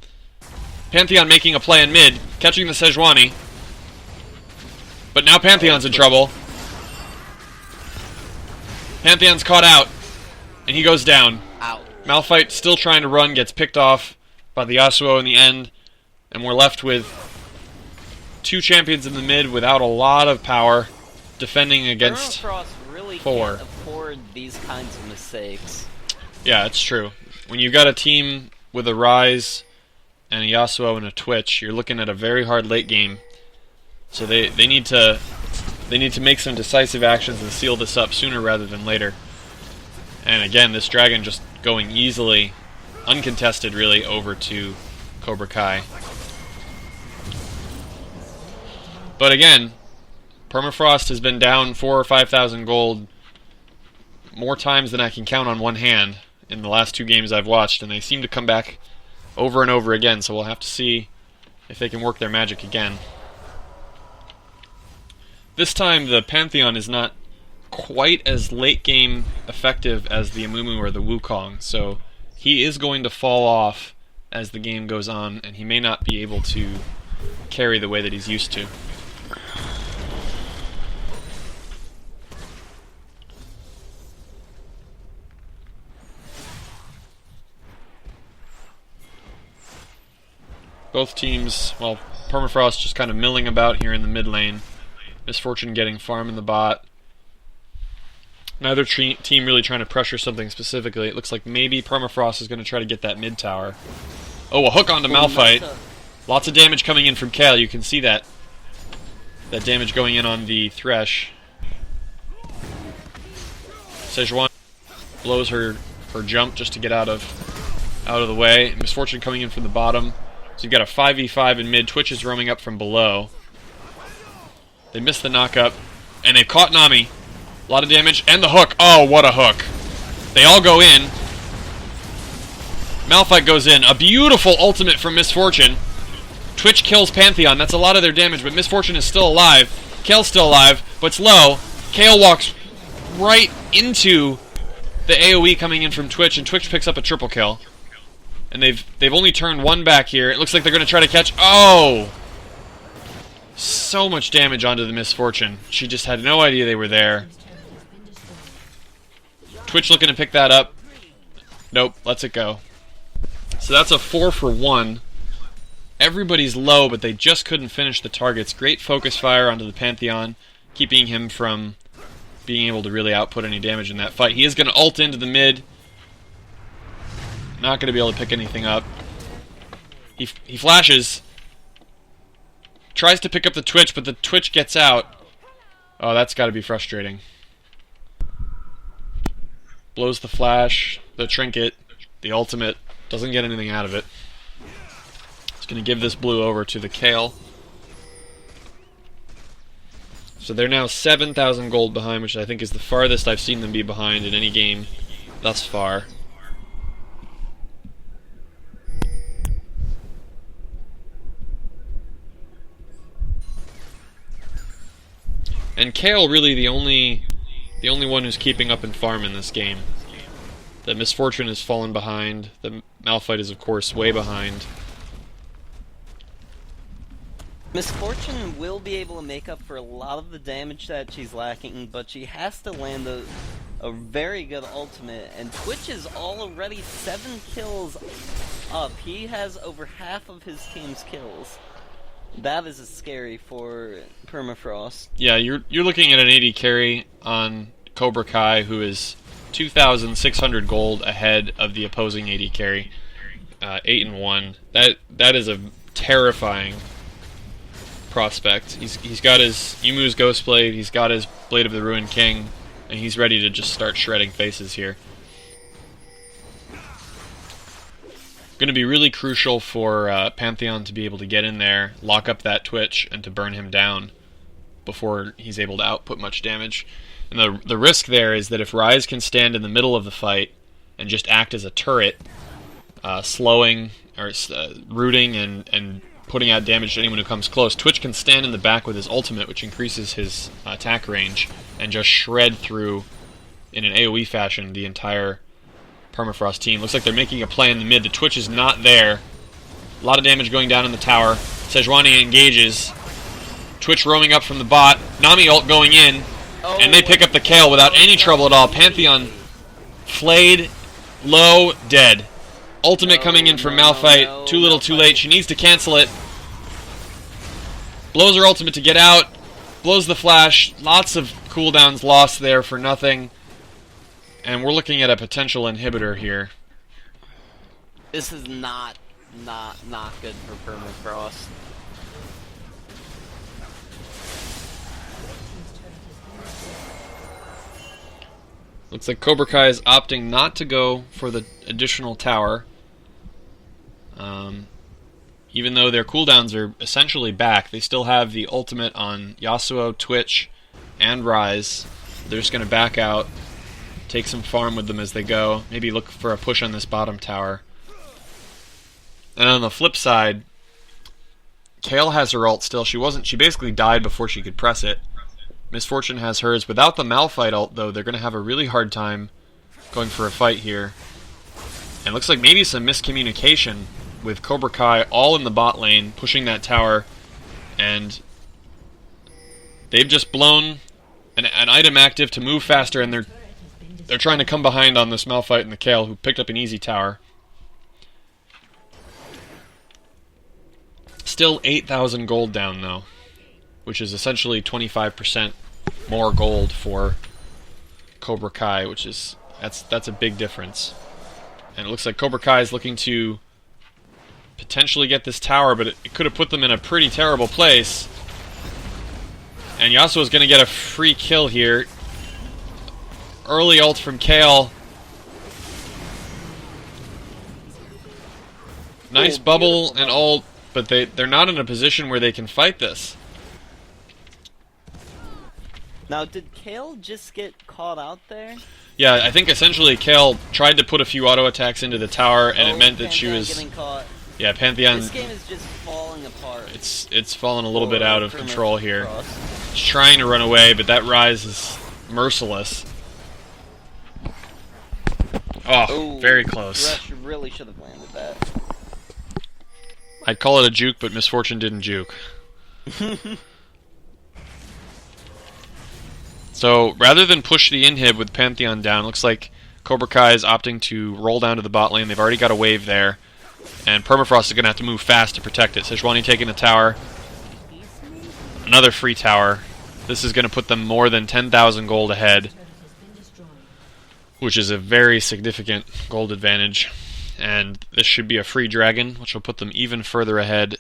Pantheon making a play in mid, catching the Sejuani. But now Pantheon's in trouble. Pantheon's caught out, and he goes down. Ow. Malphite still trying to run, gets picked off by the Yasuo in the end, and we're left with 2 champions in the mid without a lot of power, defending against Permafrost really 4. can't afford these kinds of mistakes. Yeah, it's true. When you've got a team with a Ryze and a Yasuo and a Twitch, you're looking at a very hard late game. So they need to make some decisive actions and seal this up sooner rather than later. And again, this dragon just going easily, uncontested really, over to Cobra Kai. But again, Permafrost has been down 4,000 or 5,000 gold more times than I can count on one hand in the last 2 games I've watched, and they seem to come back over and over again, so we'll have to see if they can work their magic again. This time the Pantheon is not quite as late game effective as the Amumu or the Wukong, so he is going to fall off as the game goes on, and he may not be able to carry the way that he's used to. Both teams, well, Permafrost just kind of milling about here in the mid lane. Misfortune getting farm in the bot. Neither team really trying to pressure something specifically. It looks like maybe Permafrost is going to try to get that mid tower. Oh, a hook onto Malphite. Lots of damage coming in from Kale. You can see that damage going in on the Thresh. Sejuani blows her jump just to get out of the way. Misfortune coming in from the bottom. So you've got a 5v5 in mid. Twitch is roaming up from below. They missed the knock-up, and they've caught Nami. A lot of damage, and the hook. Oh, what a hook. They all go in. Malphite goes in. A beautiful ultimate from Misfortune. Twitch kills Pantheon. That's a lot of their damage, but Misfortune is still alive. Kale's still alive, but it's low. Kale walks right into the AoE coming in from Twitch, and Twitch picks up a triple kill. And they've only turned 1 back here. It looks like they're going to try to catch... Oh! So much damage onto the Misfortune. She just had no idea they were there. Twitch looking to pick that up. Nope, lets it go. So that's a 4 for 1. Everybody's low, but they just couldn't finish the targets. Great focus fire onto the Pantheon, keeping him from being able to really output any damage in that fight. He is going to ult into the mid. Not going to be able to pick anything up. He flashes. Tries to pick up the Twitch, but the Twitch gets out. Oh, that's got to be frustrating. Blows the flash, the trinket, the ultimate. Doesn't get anything out of it. It's going to give this blue over to the Kale. So they're now 7,000 gold behind, which I think is the farthest I've seen them be behind in any game thus far. And Kale really the only one who's keeping up in farm in this game. The Misfortune has fallen behind. The Malphite is of course way behind. Misfortune will be able to make up for a lot of the damage that she's lacking, but she has to land a very good ultimate, and Twitch is already 7 kills up. He has over half of his team's kills. That is scary for Permafrost. Yeah, you're looking at an 80 carry on Cobra Kai, who is 2,600 gold ahead of the opposing 80 carry, 8-1. That is a terrifying prospect. He's got his Yumu's Ghostblade, he's got his Blade of the Ruined King, and he's ready to just start shredding faces here. Going to be really crucial for Pantheon to be able to get in there, lock up that Twitch, and to burn him down before he's able to output much damage. And the risk there is that if Ryze can stand in the middle of the fight and just act as a turret, slowing or rooting and putting out damage to anyone who comes close, Twitch can stand in the back with his ultimate, which increases his attack range, and just shred through, in an AoE fashion, the entire Permafrost team. Looks like they're making a play in the mid. The Twitch is not there. A lot of damage going down in the tower. Sejuani engages. Twitch roaming up from the bot. Nami ult going in. Oh, and they pick up the Kale without any trouble at all. Pantheon flayed, low, dead. Ultimate coming in from Malphite. Too little, too late. She needs to cancel it. Blows her ultimate to get out. Blows the flash. Lots of cooldowns lost there for nothing. And we're looking at a potential inhibitor here. This is not good for Permafrost. Looks like Cobra Kai is opting not to go for the additional tower. Even though their cooldowns are essentially back, they still have the ultimate on Yasuo, Twitch, and Ryze. They're just going to back out, take some farm with them as they go, maybe look for a push on this bottom tower. And on the flip side, Kayle has her ult still. She basically died before she could press it. Misfortune has hers. Without the Malphite ult, though, they're going to have a really hard time going for a fight here. And it looks like maybe some miscommunication with Cobra Kai all in the bot lane, pushing that tower, and they've just blown an item active to move faster, and they're trying to come behind on this Malphite and the Kayle, who picked up an easy tower. Still 8,000 gold down, though, which is essentially 25% more gold for Cobra Kai, which is that's a big difference. And it looks like Cobra Kai is looking to potentially get this tower, but it could have put them in a pretty terrible place. And Yasuo is going to get a free kill here. Early ult from Kayle. Nice bubble and ult, but they're not in a position where they can fight this. Now, did Kayle just get caught out there? Yeah, I think essentially Kayle tried to put a few auto attacks into the tower, and it meant that she was getting caught. Yeah, Pantheon. This game is just falling apart. It's fallen a little bit out of control here. She's trying to run away, but that Ryze is merciless. Oh, very close. Rush really should have landed that. I'd call it a juke, but Misfortune didn't juke. So, rather than push the inhib with Pantheon down, looks like Cobra Kai is opting to roll down to the bot lane. They've already got a wave there. And Permafrost is going to have to move fast to protect it. Sejuani taking the tower. Another free tower. This is going to put them more than 10,000 gold ahead, which is a very significant gold advantage. And this should be a free dragon, which will put them even further ahead.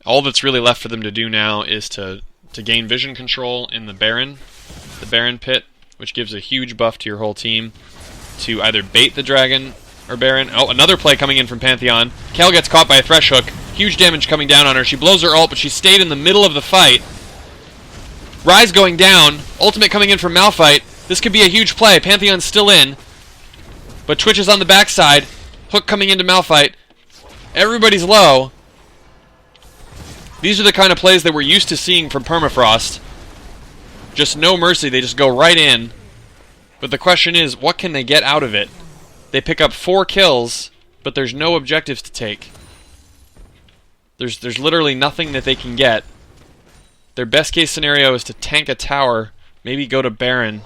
All that's really left for them to do now is to gain vision control in the Baron pit, which gives a huge buff to your whole team, to either bait the dragon or Baron. Oh, another play coming in from Pantheon. Kayle gets caught by a Thresh Hook. Huge damage coming down on her. She blows her ult, but she stayed in the middle of the fight. Ryze going down. Ultimate coming in from Malphite. This could be a huge play. Pantheon's still in, but Twitch is on the backside. Hook coming into Malphite. Everybody's low. These are the kind of plays that we're used to seeing from Permafrost. Just no mercy. They just go right in. But the question is, what can they get out of it? They pick up 4 kills, but there's no objectives to take. There's literally nothing that they can get. Their best case scenario is to tank a tower, maybe go to Baron.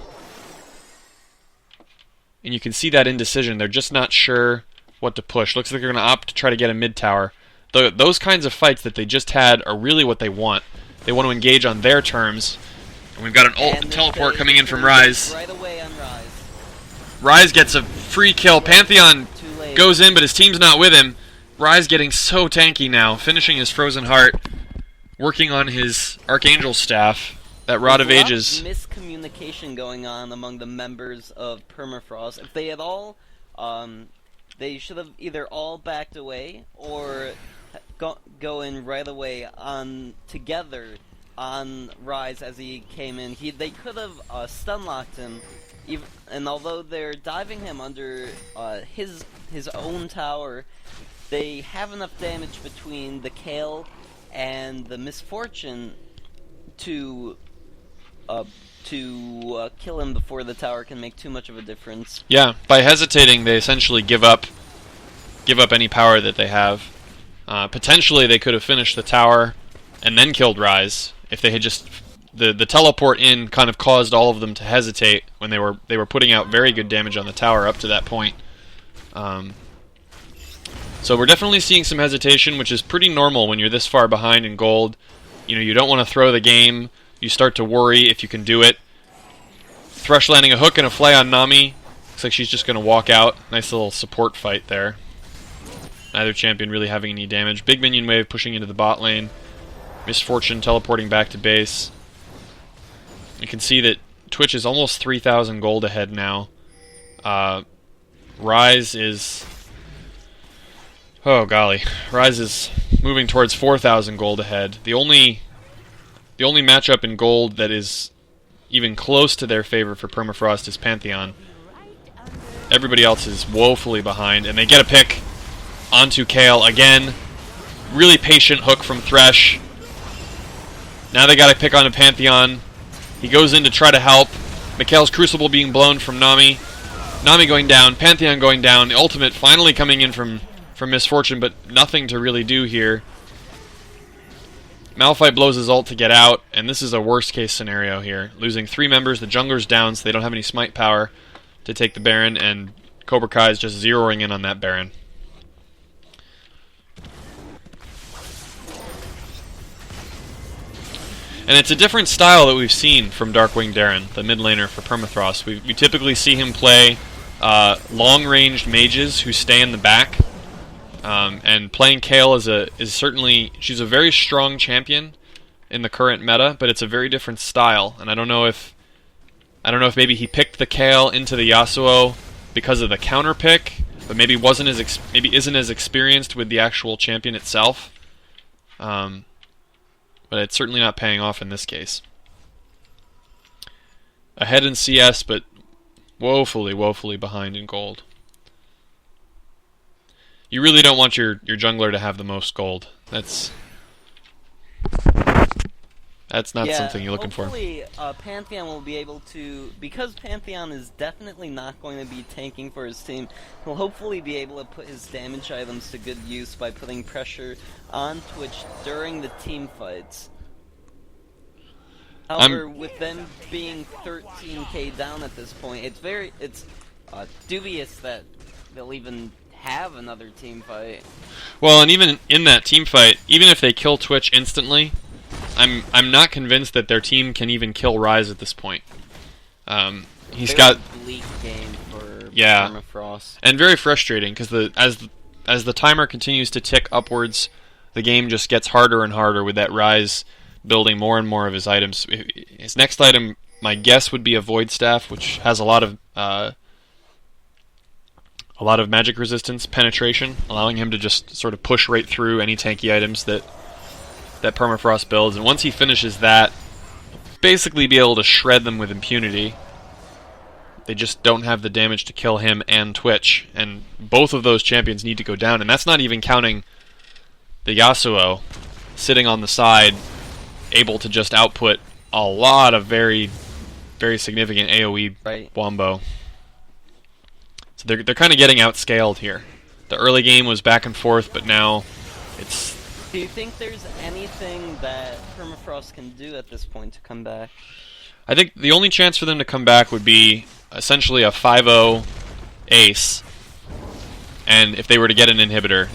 And you can see that indecision. They're just not sure what to push. Looks like they're going to opt to try to get a mid tower. Those kinds of fights that they just had are really what they want. They want to engage on their terms. And we've got an ult and teleport coming in from Ryze. Right away on Ryze. Ryze gets a free kill. Pantheon goes in, but his team's not with him. Ryze getting so tanky now, finishing his Frozen Heart, working on his Archangel Staff, that Rod of Ages. There's a lot of miscommunication going on among the members of Permafrost. If they had all, they should have either all backed away or go in right away on together on Ryze as he came in. They could have stun locked him. And although they're diving him under his own tower, they have enough damage between the Kayle and the Misfortune to kill him before the tower can make too much of a difference. Yeah, by hesitating, they essentially give up any power that they have. Potentially, they could have finished the tower and then killed Ryze if they had just the teleport in kind of caused all of them to hesitate when they were putting out very good damage on the tower up to that point. So we're definitely seeing some hesitation, which is pretty normal when you're this far behind in gold. You know, you don't want to throw the game. You start to worry if you can do it. Thresh landing a hook and a flay on Nami. Looks like she's just going to walk out. Nice little support fight there. Neither champion really having any damage. Big minion wave pushing into the bot lane. Misfortune teleporting back to base. You can see that Twitch is almost 3,000 gold ahead now. Rise is... oh golly. Rise is moving towards 4,000 gold ahead. The only matchup in gold that is even close to their favor for Permafrost is Pantheon. Everybody else is woefully behind, and they get a pick onto Kayle again. Really patient hook from Thresh. Now they got a pick onto Pantheon. He goes in to try to help. Mikhail's Crucible being blown from Nami. Nami going down, Pantheon going down. The ultimate finally coming in from Misfortune, but nothing to really do here. Malphite blows his ult to get out, and this is a worst case scenario here. Losing 3 members, the jungler's down, so they don't have any smite power to take the Baron, and Cobra Kai is just zeroing in on that Baron. And it's a different style that we've seen from Darkwing Darren, the mid laner for Permafrost. We typically see him play long-ranged mages who stay in the back. And playing Kayle is certainly... she's a very strong champion in the current meta, but it's a very different style. And I don't know if maybe he picked the Kayle into the Yasuo because of the counter pick, but maybe isn't as experienced with the actual champion itself. But it's certainly not paying off in this case. Ahead in CS, but woefully behind in gold. You really don't want your jungler to have the most gold. That's not something you're looking for. Hopefully, Pantheon will be able to... because Pantheon is definitely not going to be tanking for his team, he'll hopefully be able to put his damage items to good use by putting pressure on Twitch during the team fights. However, with them being 13k down at this point, it's dubious that they'll even have another team fight. Well, and even in that team fight, even if they kill Twitch instantly, I'm not convinced that their team can even kill Rise at this point. He's got bleak game for Permafrost, and very frustrating because as the timer continues to tick upwards, the game just gets harder and harder with that Rise building more and more of his items. His next item, my guess, would be a Void Staff, which has a lot of magic resistance penetration, allowing him to just sort of push right through any tanky items that Permafrost builds. And once he finishes that, basically be able to shred them with impunity. They just don't have the damage to kill him and Twitch, and both of those champions need to go down, and that's not even counting the Yasuo sitting on the side, able to just output a lot of very, very significant AoE wombo. So they're kind of getting outscaled here. The early game was back and forth, but now it's... Do you think there's anything that Permafrost can do at this point to come back? I think the only chance for them to come back would be essentially a 5-0 ace, and if they were to get an inhibitor,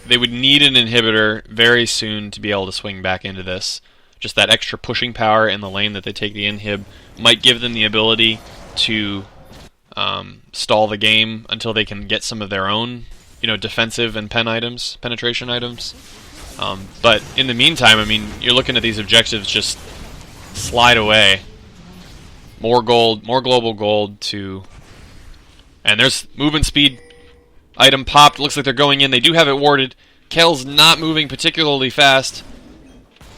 they would need an inhibitor very soon to be able to swing back into this. Just that extra pushing power in the lane that they take the inhib might give them the ability to stall the game until they can get some of their own, defensive and penetration items. But in the meantime, I mean, you're looking at these objectives just slide away. More gold, more global gold to... And there's movement speed. Item popped. Looks like they're going in. They do have it warded. Kayle's not moving particularly fast.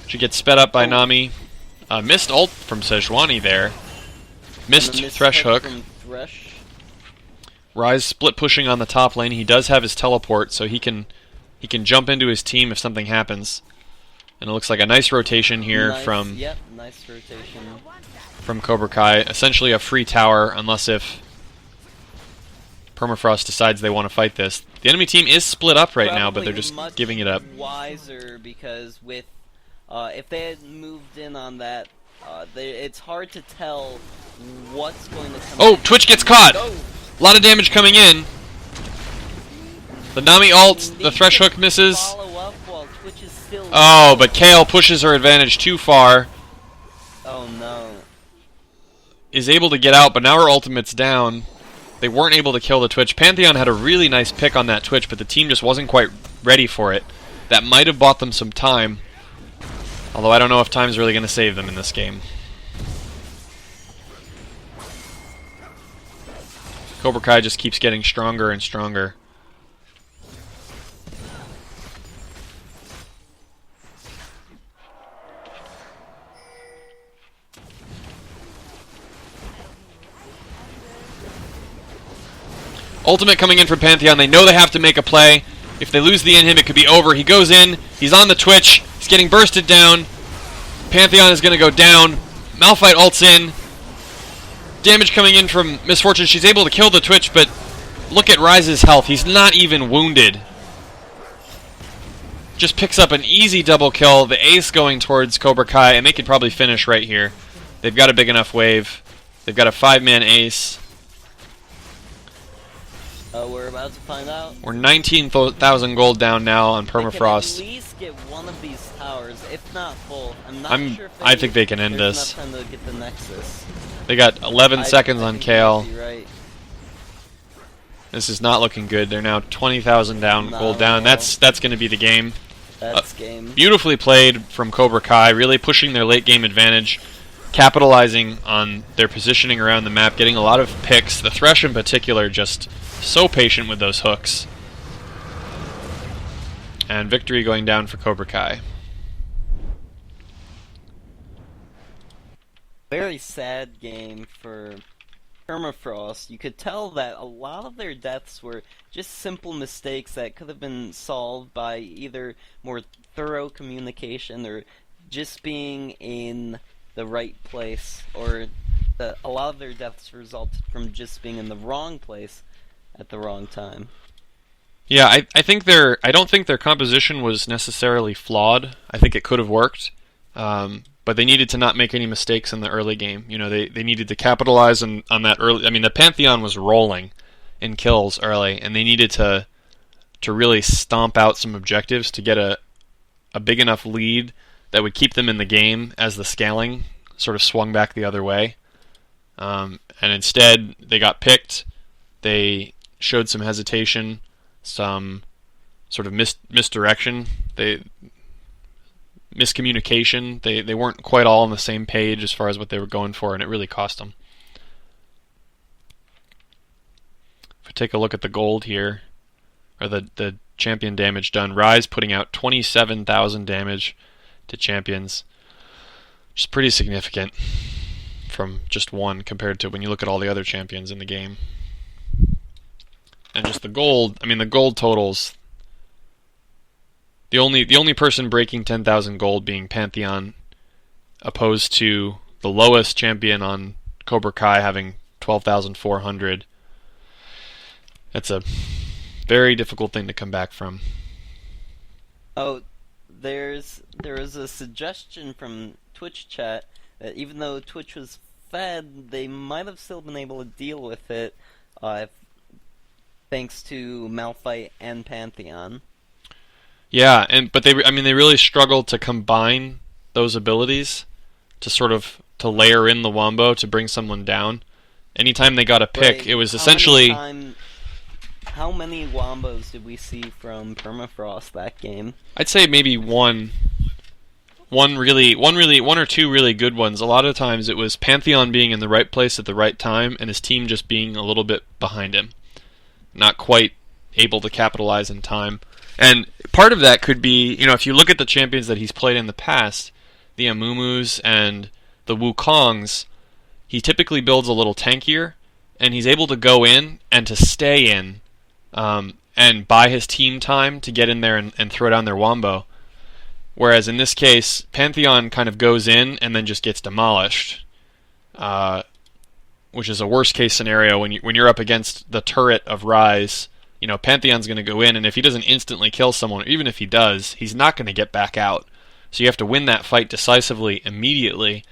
She gets sped up by Nami. Missed ult from Sejuani there. Missed Thresh hook. Rise split pushing on the top lane. He does have his teleport, so he can jump into his team if something happens. And it looks like a nice rotation here from... Yep, nice rotation. From Cobra Kai. Essentially a free tower, unless if Permafrost decides they want to fight this. The enemy team is split up right now, but they're just giving it up. Wiser, because with If they had moved in on that, it's hard to tell what's going to come. Oh, Twitch gets caught! A lot of damage coming in. The Nami ult, the Thresh Hook misses. Oh, but Kayle pushes her advantage too far. Oh no. Is able to get out, but now her ultimate's down. They weren't able to kill the Twitch. Pantheon had a really nice pick on that Twitch, but the team just wasn't quite ready for it. That might have bought them some time. Although I don't know if time's really going to save them in this game. Cobra Kai just keeps getting stronger and stronger. Ultimate coming in from Pantheon. They know they have to make a play. If they lose the inhib, it could be over. He goes in. He's on the Twitch. He's getting bursted down. Pantheon is going to go down. Malphite ults in. Damage coming in from Misfortune. She's able to kill the Twitch, but look at Ryze's health. He's not even wounded. Just picks up an easy double kill. The ace going towards Cobra Kai, and they could probably finish right here. They've got a big enough wave. They've got a 5-man ace. We're about to find out. We're 19,000 gold down now on Permafrost. They can at least get one of these towers, if not full. Sure if I think they can end this. Enough time to get the Nexus. They got 11 seconds on Kayle. Right. This is not looking good. They're now 20,000 gold down. That's going to be the game. That's game. Beautifully played from Cobra Kai, really pushing their late game advantage, capitalizing on their positioning around the map, getting a lot of picks. The Thresh in particular just so patient with those hooks. And victory going down for Cobra Kai. Very sad game for Permafrost. You could tell that a lot of their deaths were just simple mistakes that could have been solved by either more thorough communication or just being in the right place, or a lot of their deaths resulted from just being in the wrong place at the wrong time. Yeah, I don't think their composition was necessarily flawed. I think it could have worked. But they needed to not make any mistakes in the early game. You know, they needed to capitalize on that early. I mean, the Pantheon was rolling in kills early, and they needed to really stomp out some objectives to get a big enough lead that would keep them in the game as the scaling sort of swung back the other way. And instead, they got picked. They showed some hesitation, some sort of misdirection. Miscommunication. They weren't quite all on the same page as far as what they were going for, and it really cost them. If we take a look at the gold here, or the champion damage done, Ryze putting out 27,000 damage to champions, which is pretty significant from just one compared to when you look at all the other champions in the game. And just the gold, I mean the gold totals, the only person breaking 10,000 gold being Pantheon, opposed to the lowest champion on Cobra Kai having 12,400. That's a very difficult thing to come back from. Oh, there was a suggestion from Twitch chat that even though Twitch was fed, they might have still been able to deal with it, thanks to Malphite and Pantheon. Yeah, but they really struggled to combine those abilities to layer in the wombo to bring someone down. Anytime they got a pick, Right. it was essentially. How many wombos did we see from Permafrost that game? I'd say maybe one or two really good ones. A lot of times it was Pantheon being in the right place at the right time, and his team just being a little bit behind him, not quite able to capitalize in time. And part of that could be, if you look at the champions that he's played in the past, the Amumus and the Wukongs, he typically builds a little tankier, and he's able to go in and to stay in, and buy his team time to get in there and throw down their wombo. Whereas in this case, Pantheon kind of goes in and then just gets demolished, which is a worst case scenario when you're up against the turret of Ryze. Pantheon's going to go in, and if he doesn't instantly kill someone, or even if he does, he's not going to get back out. So you have to win that fight decisively immediately,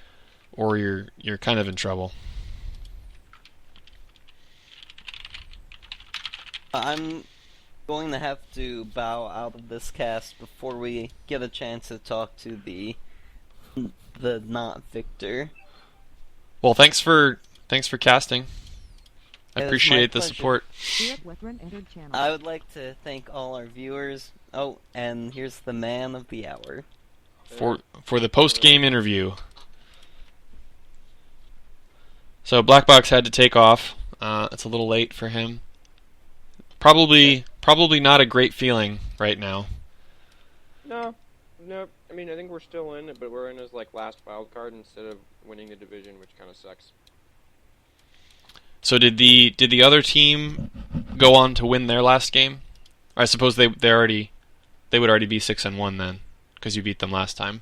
or you're kind of in trouble. I'm going to have to bow out of this cast before we get a chance to talk to the not victor. Well, thanks for casting. I It was appreciate my the pleasure. support. Ered Wethrin entered channel. I would like to thank all our viewers. Oh, and here's the man of the hour. For the post-game interview. So BlackBox had to take off. It's a little late for him. Probably not a great feeling right now. No. I mean, I think we're still in it, but we're in as like last wild card instead of winning the division, which kind of sucks. So did the other team go on to win their last game? I suppose they would already be 6-1 then, because you beat them last time.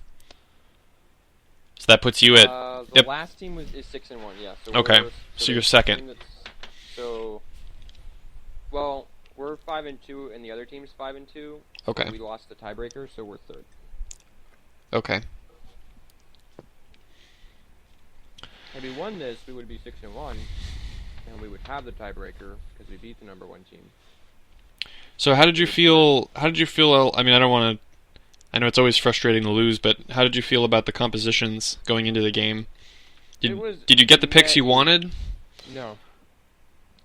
So that puts you at the last team is 6-1, yeah. So okay. So the you're second. team well, we're 5-2, and the other team's 5-2. Okay. So we lost the tiebreaker, so we're third. Okay. If we won this, we would be 6-1, and we would have the tiebreaker because we beat the number 1 team. So how did you feel? I mean, I know it's always frustrating to lose, but how did you feel about the compositions going into the game? Did you get the picks you wanted? No.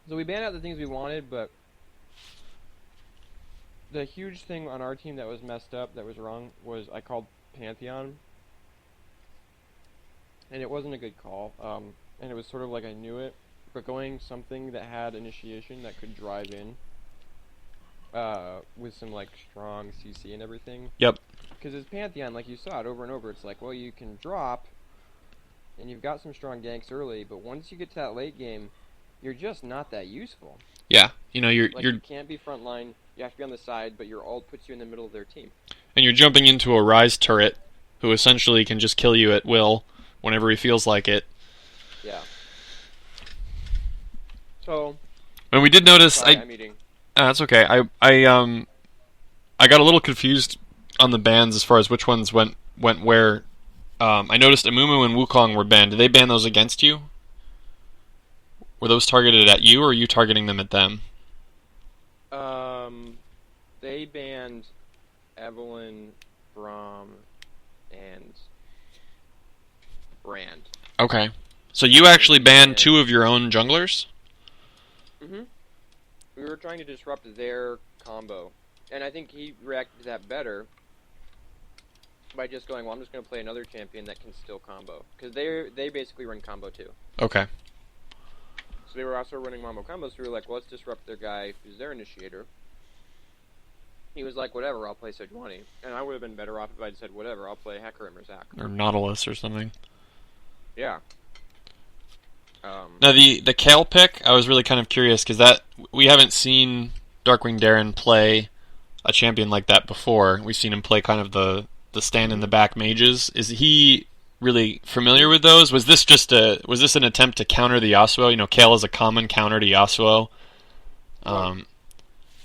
So we banned out the things we wanted, but the huge thing on our team that was messed up, that was wrong, was I called Pantheon. And it wasn't a good call. And it was sort of like I knew it, but going something that had initiation that could drive in with some like strong CC and everything. Yep. Because as Pantheon, like you saw it over and over, it's like, well, you can drop, and you've got some strong ganks early, but once you get to that late game, you're just not that useful. Yeah, you can't be frontline. You have to be on the side, but your ult puts you in the middle of their team. And you're jumping into a Rise turret, who essentially can just kill you at will whenever he feels like it. Yeah. So. And we did notice. Sorry, I'm eating. That's okay. I got a little confused on the bans as far as which ones went where. I noticed Amumu and Wukong were banned. Did they ban those against you? Were those targeted at you, or are you targeting them at them? They banned Evelyn, Braum, and Brand. Okay. So you actually banned 2 of your own junglers? Mm-hmm. We were trying to disrupt their combo. And I think he reacted to that better by just going, well, I'm just going to play another champion that can still combo. Because they basically run combo too. Okay. So they were also running combo combos, so we were like, well, let's disrupt their guy who's their initiator. He was like, whatever, I'll play Sejuani. And I would have been better off if I'd said, whatever, I'll play Hecarim or Zac. Or Nautilus or something. Yeah. Now, the Kale pick, I was really kind of curious, because we haven't seen Darkwing Darren play a champion like that before. We've seen him play kind of the stand-in-the-back mages. Is he really familiar with those? Was this an attempt to counter the Yasuo? Kale is a common counter to Yasuo.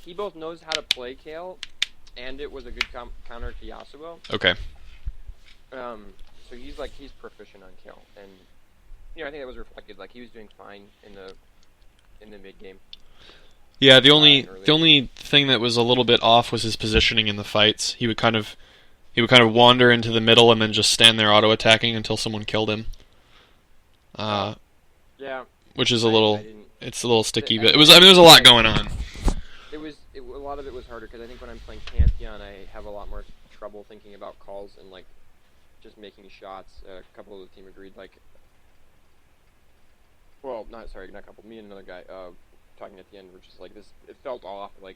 He both knows how to play Kale, and it was a good counter to Yasuo. Okay. So he's proficient on Kale, and I think that was reflected. Like he was doing fine in the mid game. Yeah, the only thing that was a little bit off was his positioning in the fights. He would kind of wander into the middle and then just stand there auto attacking until someone killed him. Yeah. Which is a little sticky, but there was a lot going on. A lot of it was harder because I think when I'm playing Pantheon, I have a lot more trouble thinking about calls and like just making shots. A couple of the team agreed, like, well, not a couple. Me and another guy talking at the end, which is like this. It felt off. Like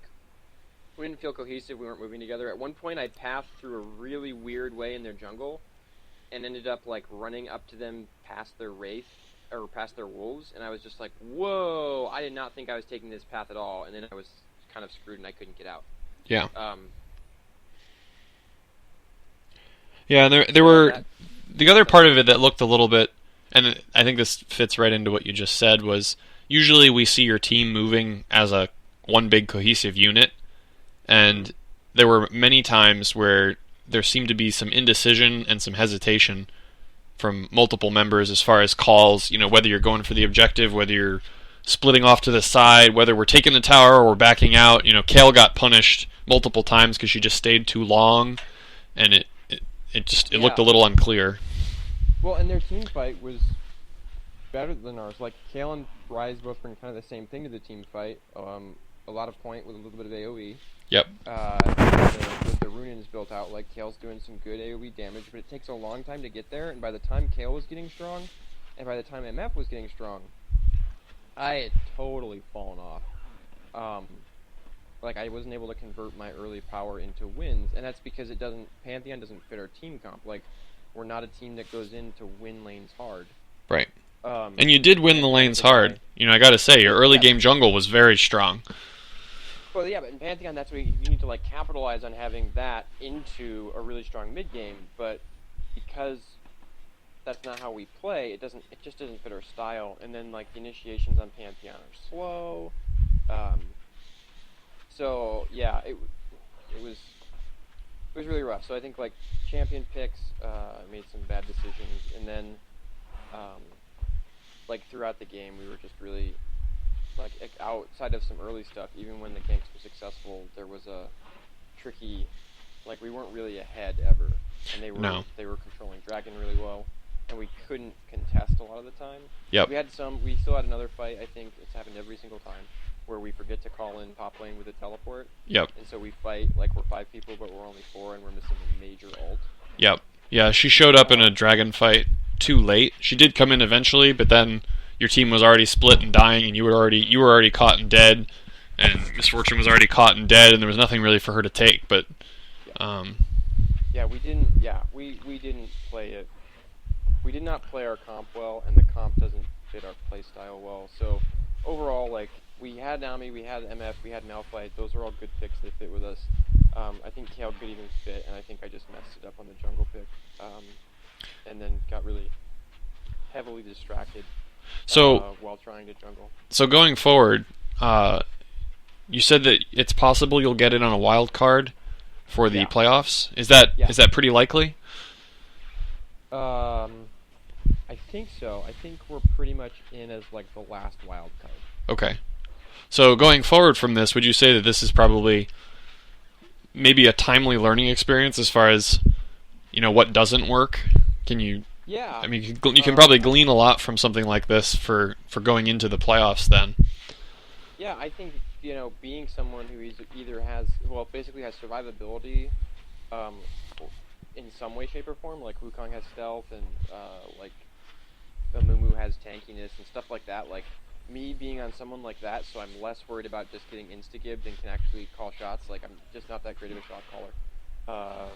we didn't feel cohesive. We weren't moving together. At one point, I passed through a really weird way in their jungle, and ended up like running up to them past their wraith or past their wolves, and I was just like, whoa! I did not think I was taking this path at all, and then I was kind of screwed and I couldn't get out. Yeah. Yeah, there were the other part of it that looked a little bit, and I think this fits right into what you just said, was usually we see your team moving as one big cohesive unit, and there were many times where there seemed to be some indecision and some hesitation from multiple members as far as calls, whether you're going for the objective, whether you're splitting off to the side, whether we're taking the tower or we're backing out. Kale got punished multiple times because she just stayed too long, and it looked a little unclear. Well, and their team fight was better than ours. Like, Kale and Rise both bring kind of the same thing to the team fight. A lot of point with a little bit of AoE. Yep. With the Runins built out, like, Kale's doing some good AoE damage, but it takes a long time to get there, and by the time Kale was getting strong, and by the time MF was getting strong, I had totally fallen off. Like, I wasn't able to convert my early power into wins, and that's because Pantheon doesn't fit our team comp. Like, we're not a team that goes in to win lanes hard. Right. And you did win the lanes hard. I gotta say, your early game jungle was very strong. Well, yeah, but in Pantheon, that's where you need to, like, capitalize on having that into a really strong mid game, but because that's not how we play, it just doesn't fit our style, and then, like, the initiations on Pantheon are slow. So, yeah, it was really rough. So I think, like, champion picks, made some bad decisions, and then, like, throughout the game, we were just really, like, outside of some early stuff, even when the ganks were successful, there was a tricky, like, we weren't really ahead ever, and they were controlling Dragon really well, and we couldn't contest a lot of the time. Yep. We still had another fight, I think, it's happened every single time, where we forget to call in top lane with a teleport. Yep. And so we fight like we're 5 people, but we're only 4, and we're missing a major ult. Yep. Yeah, she showed up in a dragon fight too late. She did come in eventually, but then your team was already split and dying, and you were already caught and dead, and Misfortune was already caught and dead, and there was nothing really for her to take. But yeah, we didn't. Yeah, we didn't play it. We did not play our comp well, and the comp doesn't fit our play style well. So overall, like, we had Nami, we had MF, we had Malphite. Those are all good picks that fit with us. I think Kale could even fit, and I think I just messed it up on the jungle pick, and then got really heavily distracted while trying to jungle. So going forward, you said that it's possible you'll get it on a wild card for the playoffs. Is that pretty likely? I think so. I think we're pretty much in as, like, the last wild card. Okay. So going forward from this, would you say that this is probably maybe a timely learning experience as far as, what doesn't work? Can you... Yeah. I mean, you can probably glean a lot from something like this for going into the playoffs then. Yeah, I think, being someone who basically has survivability in some way, shape, or form, like Wukong has stealth and, like, Amumu has tankiness and stuff like that, like, me being on someone like that, so I'm less worried about just getting insta-gibbed and can actually call shots. Like, I'm just not that great of a shot caller.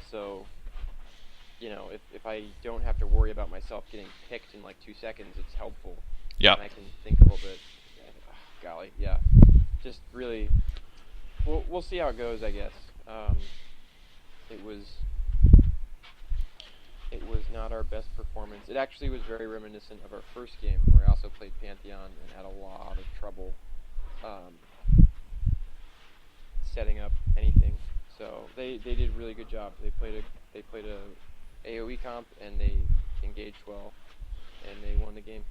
So, if I don't have to worry about myself getting picked in, like, 2 seconds, it's helpful. Yeah. And I can think a little bit. Golly, yeah. Just really, we'll see how it goes, I guess. It was not our best performance. It actually was very reminiscent of our first game, where I also played Pantheon and had a lot of trouble setting up anything. So they did a really good job. They played a AoE comp, and they engaged well, and they won the game.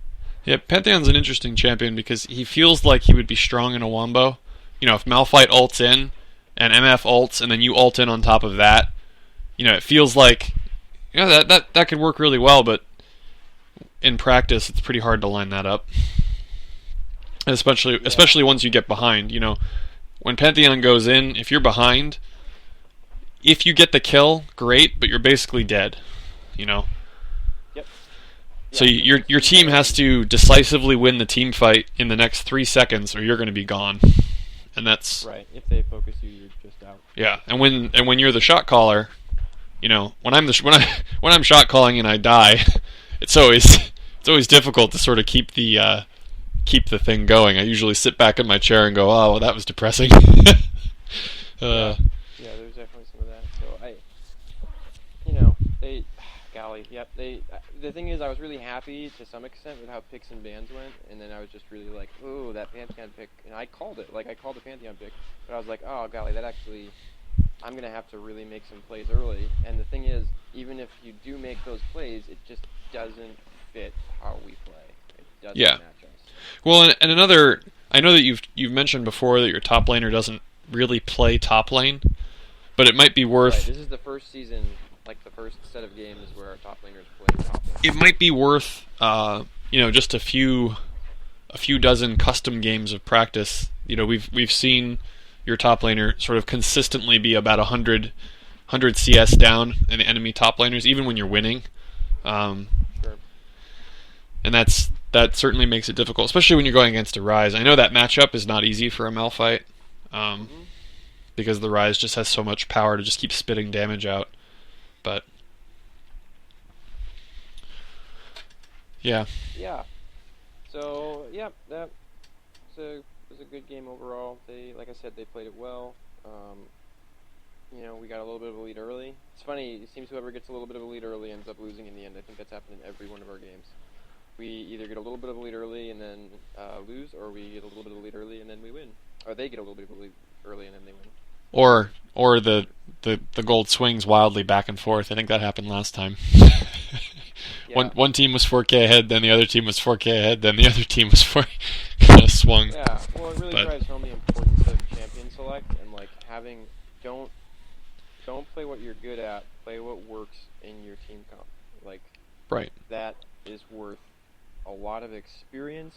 Yeah, Pantheon's an interesting champion because he feels like he would be strong in a wombo. If Malphite ults in and MF ults and then you ult in on top of that, it feels like that could work really well, but in practice it's pretty hard to line that up. Especially once you get behind. When Pantheon goes in, if you're behind, if you get the kill, great, but you're basically dead. Yep. So your team has to decisively win the team fight in the next 3 seconds, or you're going to be gone, and that's right. If they focus you, you're just out. Yeah, and when you're the shot caller, when I'm shot calling and I die, it's always difficult to sort of keep the thing going. I usually sit back in my chair and go, "Oh, well, that was depressing." Yeah, there's definitely some of that. So the thing is, I was really happy to some extent with how picks and bans went, and then I was just really like, ooh, that Pantheon pick, and I called it. Like, I called the Pantheon pick, but I was like, oh, golly, that actually I'm gonna have to really make some plays early. And the thing is, even if you do make those plays, it just doesn't fit how we play. It doesn't Yeah. match us. Well, and another, I know that you've mentioned before that your top laner doesn't really play top lane, but it might be Right, worth. this is the first season, like the first set of games where our top laners play top lane. It might be worth, just a few dozen custom games of practice. We've seen your top laner sort of consistently be about 100 CS down in enemy top laners, even when you're winning. Sure. And that certainly makes it difficult, especially when you're going against a Ryze. I know that matchup is not easy for a Mel fight, because the Ryze just has so much power to just keep spitting damage out. But yeah. Yeah. So that was a good game overall. Like I said, they played it well. We got a little bit of a lead early. It's funny. It seems whoever gets a little bit of a lead early ends up losing in the end. I think that's happened in every one of our games. We either get a little bit of a lead early and then lose, or we get a little bit of a lead early and then we win, or they get a little bit of a lead early and then they win. Or the gold swings wildly back and forth. I think that happened last time. Yeah. One team was 4K ahead, then the other team was 4K ahead, then the other team was 4 kind of swung. Yeah, well, it really drives home the importance of champion select and like having don't play what you're good at, play what works in your team comp. Like Right. that is worth a lot of experience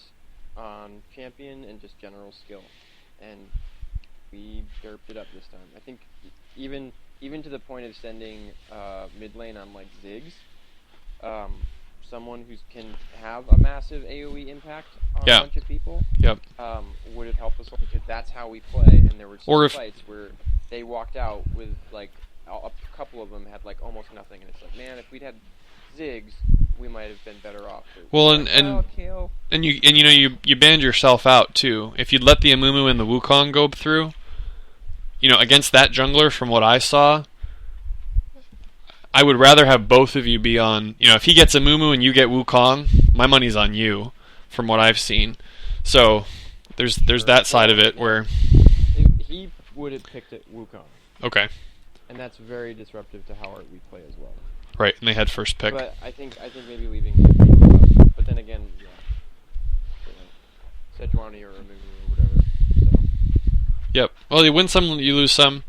on champion and just general skill. And we derped it up this time. I think even to the point of sending mid lane on like Ziggs. Someone who can have a massive AoE impact on Yeah. a bunch of people Yep. would have helped us because that's how we play. And there were Or some if- fights where they walked out with like a couple of them had like almost nothing, and it's like, man, if we'd had Ziggs, we might have been better off. Well, Like, oh, kill. and you banned yourself out too. If you'd let the Amumu and the Wukong go through, against that jungler, from what I saw, I would rather have both of you be on. If he gets Amumu and you get Wukong, my money's on you, from what I've seen. So there's that side of it where He would have picked it Wukong, okay, and that's very disruptive to how we play as well. right, and they had first pick. But I think maybe leaving the but then again, Sejuani or Amumu or whatever. So. Yep. Well, you win some, you lose some.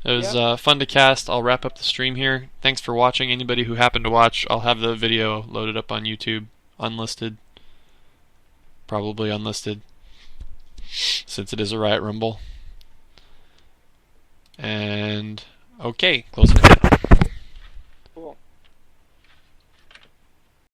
It was Yep. fun to cast. I'll wrap up the stream here. Thanks for watching. Anybody who happened to watch, I'll have the video loaded up on YouTube, unlisted. Probably unlisted, since it is a Riot Rumble. And okay, closing it down.